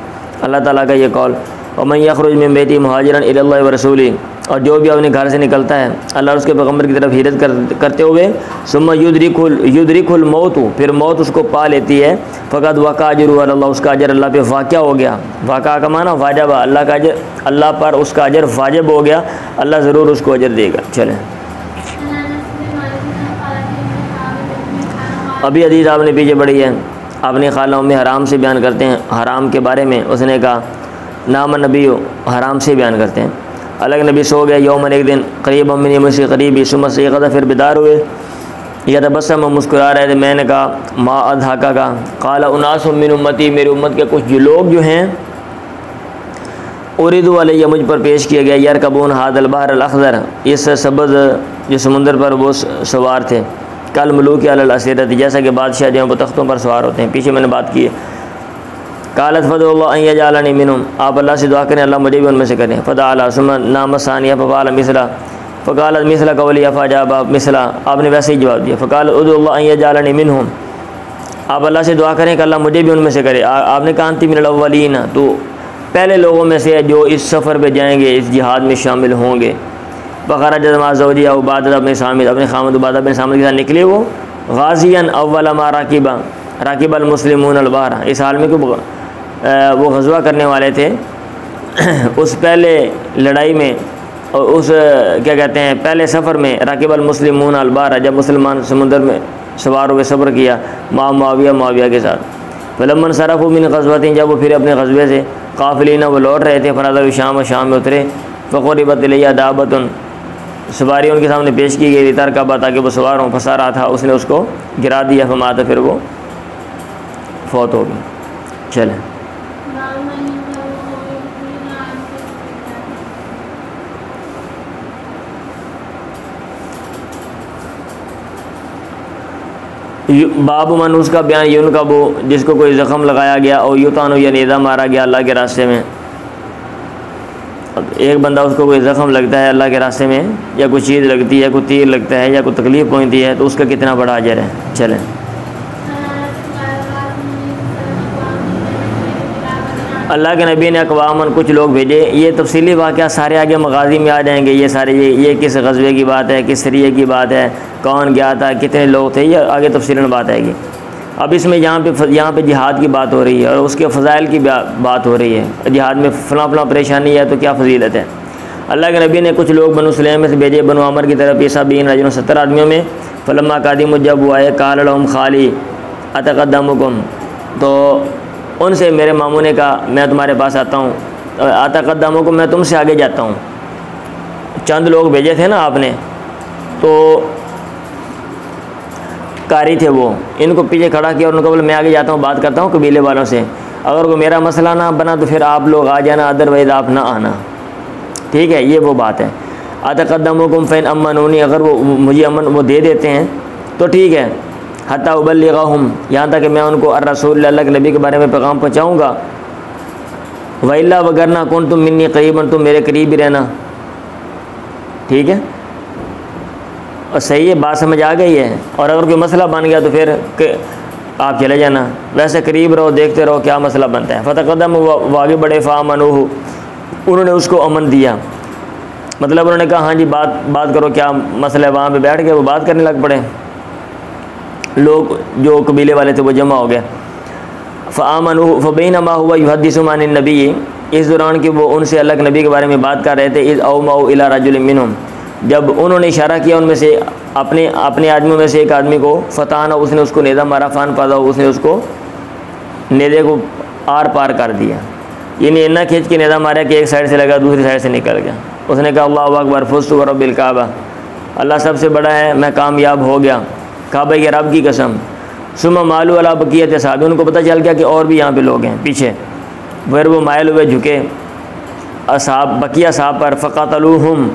अल्लाह ताला का ये कौल, वमन यखरुज मिन बैती मुहाजिरन इलल्लाहि व रसूली, और जो भी अपने घर से निकलता है अल्लाह और उसके पैगम्बर की तरफ हिजरत करते हुए, सुम्मा युदरिकुल मौत, फिर मौत उसको पा लेती है, फ़क़द वक़ा अजरुहु अल्लाह, उसका अजर अल्लाह पे वाक़या हो गया। वाक़ा का माना वाजबा, अल्लाह का अजर, अल्लाह पर उसका अजर वाजिब हो गया, अल्लाह ज़रूर उसको अजर देगा। चलें अभी हदीस आपने पीछे पढ़ी है, अपनी खाला उम्मे हराम से बयान करते हैं हराम के बारे में, उसने कहा नाम नबी हराम से बयान करते हैं, अल्लाह के नबी सो गए यौमन एक दिन करीब अमिन मुझसे करीबी सुमत से कदा फिर बेदार हुए या तबस्सम मुस्कुरा रहे थे। मैंने कहा माँ अधाका का काला उनास मिन उम्मती मेरी उम्मत के कुछ जो लोग जो हैं उरिदु अलैया मुझ पर पेश किया गया यार कबून हादल बहर अल अखदर इस सबज़ जो समुंदर पर वो सवार थे कल मलूक अल असीरत जैसा कि बादशाह जो वो तख्तों पर सवार होते हैं। पीछे मैंने बात की है। कालत फ़दुल्लाह जालनी मिनुम आप अल्लाह से दुआ करें अल्लाह मुझे भी उनमें से करें। फ़दा अला सुमन नाम सानिया फ़काल मिसला फ़कालत मिसला कवलिया फ़ाजाबा मिसला आपने वैसे ही जवाब दिया। फ़काल उदुल्लाह जालनी मिनहुम आप अल्लाह से दुआ करें कि अल्लाह मुझे भी उनमें से करे। आपने कहा अंति मिनल अव्वलीन तो पहले लोगों में से जो इस सफ़र पे जाएंगे इस जिहाद में शामिल होंगे। फ़खरा जमाज़ौजिया उबादत अपने सामिद अपने खामद उबादत अपने सामिद के साथ निकले वो गाज़ियन अव्वल मा राकिबा राकिब अल मुस्लिमून अल बहरा इस हाल में कि वो गज़वा करने वाले थे उस पहले लड़ाई में और उस क्या कहते हैं पहले सफ़र में राकिब अल मुस्लिमून अल बहरा जब मुसलमान समुंदर में सवार हुए सब्र किया मुआविया के साथ। फलम्मन सरफ़ू मिन ग़ज़वतिन जब वो फिर अपने ग़ज़वे से काफ़िलीना वो लौट रहे थे फराज़ा शाम में उतरे फ़क़ुरिबत इलैया दाबतुन सवारी उनके सामने पेश की गई तरकबा ताकि वो सवार हों फंसा रहा था उसने उसको गिरा दिया फमाता फिर वो फौत हो गई। चलें बाबू मन उसका बयान यून का वो जिसको कोई ज़ख़म लगाया गया और यूतानो या नेज़ा मारा गया अल्लाह के रास्ते में। एक बंदा उसको कोई ज़ख़म लगता है अल्लाह के रास्ते में या कोई चीज़ लगती है कोई तीर लगता है या कोई तकलीफ़ पहुँचती है तो उसका कितना बड़ा अजर है। चलें अल्लाह के नबी ने अक़वामन कुछ लोग भेजे। ये तफसीली वाक़या सारे आगे मगाज़ी में आ जाएंगे। ये सारे ये किस ग़ज़वे की बात है किस सरिये की बात है कौन गया था कितने लोग थे ये आगे तफसीलन बात आएगी। अब इसमें यहाँ पे जिहाद की बात हो रही है और उसके फ़ज़ाइल की बात हो रही है। जिहाद में फ़लाँ परेशानी है तो क्या फ़जीलत है। अल्लाह के नबी ने कुछ लोग बनु सुलैम में से भेजे बनु अमर की तरफ ईसा बीन रजन 70 आदमियों में। फ़लम्मा कादिम जब वो आए काल लहुम खाली अतक़द्दमुकुम तो उनसे मेरे मामू ने कहा मैं तुम्हारे पास आता हूँ अतक़द्दमुकुम मैं तुमसे आगे जाता हूँ। चंद लोग भेजे थे ना आपने तो कारी थे वो इनको पीछे खड़ा किया और उनको बोले मैं आगे जाता हूँ बात करता हूँ कबीले वालों से अगर कोई मेरा मसला ना बना तो फिर आप लोग आ जाना अदरवाइज़ आप ना आना। ठीक है ये वो बात है। अतक़द्दमुकुम फ़इन अम्मनूनी अगर वो मुझे अमन वो दे देते हैं तो ठीक है। हत्ता उबल्लिगहुम यहाँ तक कि मैं उनको अर्रसूल अल्लाह के नबी के बारे में पैगाम पहुँचाऊँगा। वइल्ला वगरना कुन तुम मिन्नी करीबन तुम मेरे करीब ही रहना। ठीक है और सही है बात समझ आ गई है। और अगर कोई मसला बन गया तो फिर आप चले जाना वैसे करीब रहो देखते रहो क्या मसला बनता है। फ़तक़द्दम वो आगे बढ़े फ़ामनूहु उन्होंने उसको अमन दिया मतलब उन्होंने कहा हाँ जी बात करो क्या मसला है। वहाँ पे बैठ के वो बात करने लग पड़े। लोग जो कबीले वाले थे वो जमा हो गए। फ़आमनूहु फ़बैनमा हुवा युहद्दिसु अनिन नबी इस दौरान कि वो उनसे अल्लाह के नबी के बारे में बात कर रहे थे। इज़ औमऊ इला रजुलिन मिनहुम जब उन्होंने इशारा किया उनमें से अपने आदमियों में से एक आदमी को फ़ताना उसने उसको नेज़ा मारा फ़ान पादा उसने उसको नेज़े को आर पार कर दिया। यानी इन्ना खींच के नेज़ा मारा कि एक साइड से लगा दूसरी साइड से निकल गया। उसने कहा अल्लाहु अकबर फुज़्तु व रब्बिल काबा अल्लाह सबसे बड़ा है मैं कामयाब हो गया काबा के रब की कसम। सुम्मा मालू अला बकियत साहब उनको पता चल गया कि और भी यहाँ पे लोग हैं पीछे। फिर वो मायल हुए झुके असहाब बकिया साहब पर फ़क़तलूहुम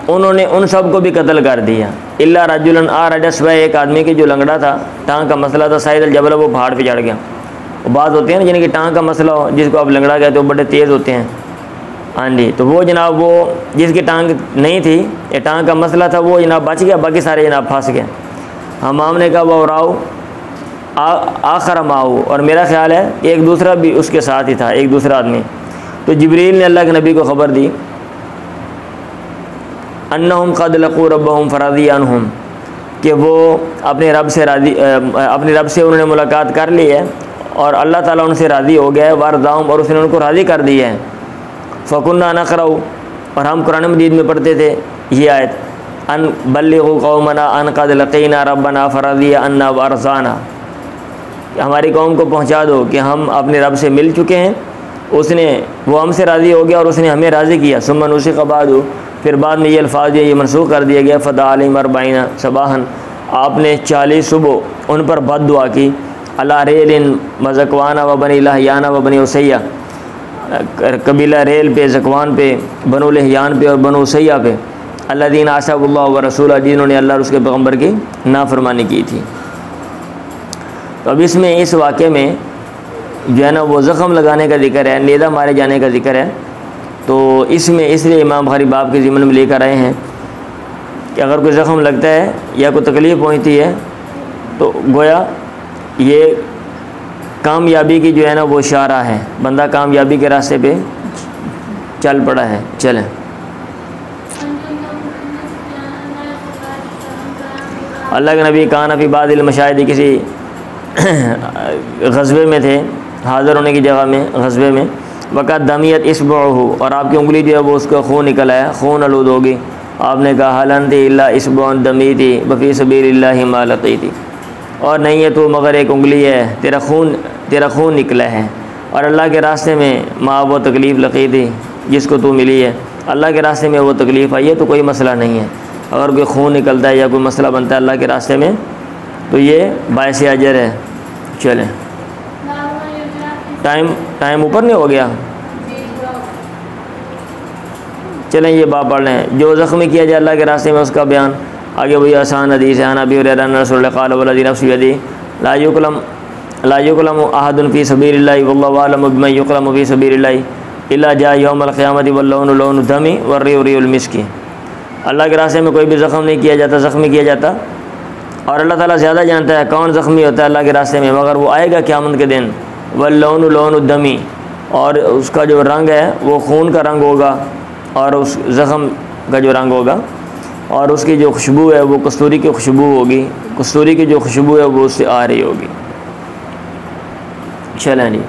उन्होंने उन सब को भी कत्ल कर दिया। इल्ला रजुलन आ रजस वह एक आदमी की जो लंगड़ा था टांग का मसला था साइद अल जबल वो पहाड़ पे चढ़ गया। वो बात होती है ना जिनकी टांग का मसला हो जिसको आप लंगड़ा कहते हो बड़े तेज़ होते हैं। हाँ जी तो वो जनाब वो जिसकी टांग नहीं थी ये टांग का मसला था वो जनाब बच गया बाकी सारे जनाब फंस गए। हमाम ने कहा वो राव आखर माऊ और मेरा ख्याल है एक दूसरा भी उसके साथ ही था एक दूसरा आदमी। तो जिब्रील ने अल्लाह के नबी को ख़बर दी अन्नहुम क़द लक़ू रब्बहुम फ़रज़ी अन्हुम कि वो अपने रब से उन्होंने मुलाकात कर ली है और अल्लाह ताला उनसे राज़ी हो गया है वारदाहुम और उसने उनको राज़ी कर दिया है। फ़कुन्ना नक़रऊ और हम कुरान मजीद में पढ़ते थे ये आयत अन बल्लिगू कौमना अन क़द लक़ीना रब्बना फ़रज़ी अन्ना वरज़ाना हमारी कौम को पहुँचा दो कि हम अपने रब से मिल चुके हैं उसने वो हमसे राज़ी हो गया और उसने हमें राज़ी किया। सुमन उसी कबाद हो, फिर बाद में ये अल्फाज ये मनसूख कर दिया गया। फ़दा अलैहिम अर्बईना सबाहन, आपने 40 सुबह उन पर बद दुआ की। अला रेलिन व ज़कवाना व बनी लहयाना व बनी उसैया, कबीला रेल पे, ज़कवान पे, बनु लहयान पे और बनु उसैया पे। अल्लज़ीन आसवुल्लाह व रसूला, जिन्होंने अल्लाह और उसके पैगम्बर की नाफरमानी की थी। तो अब इसमें इस वाक़े में जो है ना वो ज़ख़म लगाने का ज़िक्र है, नेज़ा मारे जाने का ज़िक्र है। तो इसमें इसलिए इमाम बुखारी बाब के ज़िम्न में लेकर आए हैं कि अगर कोई ज़ख़म लगता है या कोई तकलीफ़ पहुँचती है तो गोया ये कामयाबी की जो है ना वो इशारा है, बंदा कामयाबी के रास्ते पे चल पड़ा है। चलें, अल्लाह के नबी कान फी बादिल मशाहिद, किसी ग़ज़वे में थे, हाज़िर होने की जगह में ग़ज़वे में। वक़्त दमियत इस्बुहु, और आपकी उंगली जो है वो उसका खून निकल आया, खून आलूद होगी। आपने कहा हल अंती इल्ला इस्बुअन दमीती व फी सबीलिल्लाहि मा लक़ीती, और नहीं है तो मगर एक उंगली है, तेरा खून निकला है और अल्लाह के रास्ते में माँ वो तकलीफ़ लकी थी जिसको तू मिली है, अल्लाह के रास्ते में वो तकलीफ़ आई है तो कोई मसला नहीं है। अगर कोई खून निकलता है या कोई मसला बनता है अल्लाह के रास्ते में तो ये बायस अजर है। चलें, टाइम ऊपर नहीं हो गया? चलें ये बात पढ़ लें। जो ज़ख्मी किया जाए अल्लाह के रास्ते में उसका बयान आगे वही आसान हदीस है। अबी हुरैरा रसूलुल्लाह क़ाल वल्लज़ी नफ़्सी बियदिही ला युक़लमु अहदुन फ़ी सबीलिल्लाहि वल्लाहु अअलमु बिमन युक़लमु फ़ी सबीलिल्लाहि इल्ला जाअ यौमल क़ियामति वल्लौनु लौनु दमी वर्रिहु रिहुल मिस्की। अल्लाह के रास्ते में कोई भी ज़ख्म नहीं किया जाता, ज़ख्मी किया जाता, और अल्लाह ताला ज़्यादा जानता है कौन ज़ख्मी होता है अल्लाह के रास्ते में, मगर वो आएगा क़यामत के दिन। वल्लौनु लौनु दमी, और उसका जो रंग है वो खून का रंग होगा और उस ज़ख्म का जो रंग होगा, और उसकी जो खुशबू है वो कस्तूरी की खुशबू होगी, कस्तूरी की जो खुशबू है वो उससे आ रही होगी। चलें जी।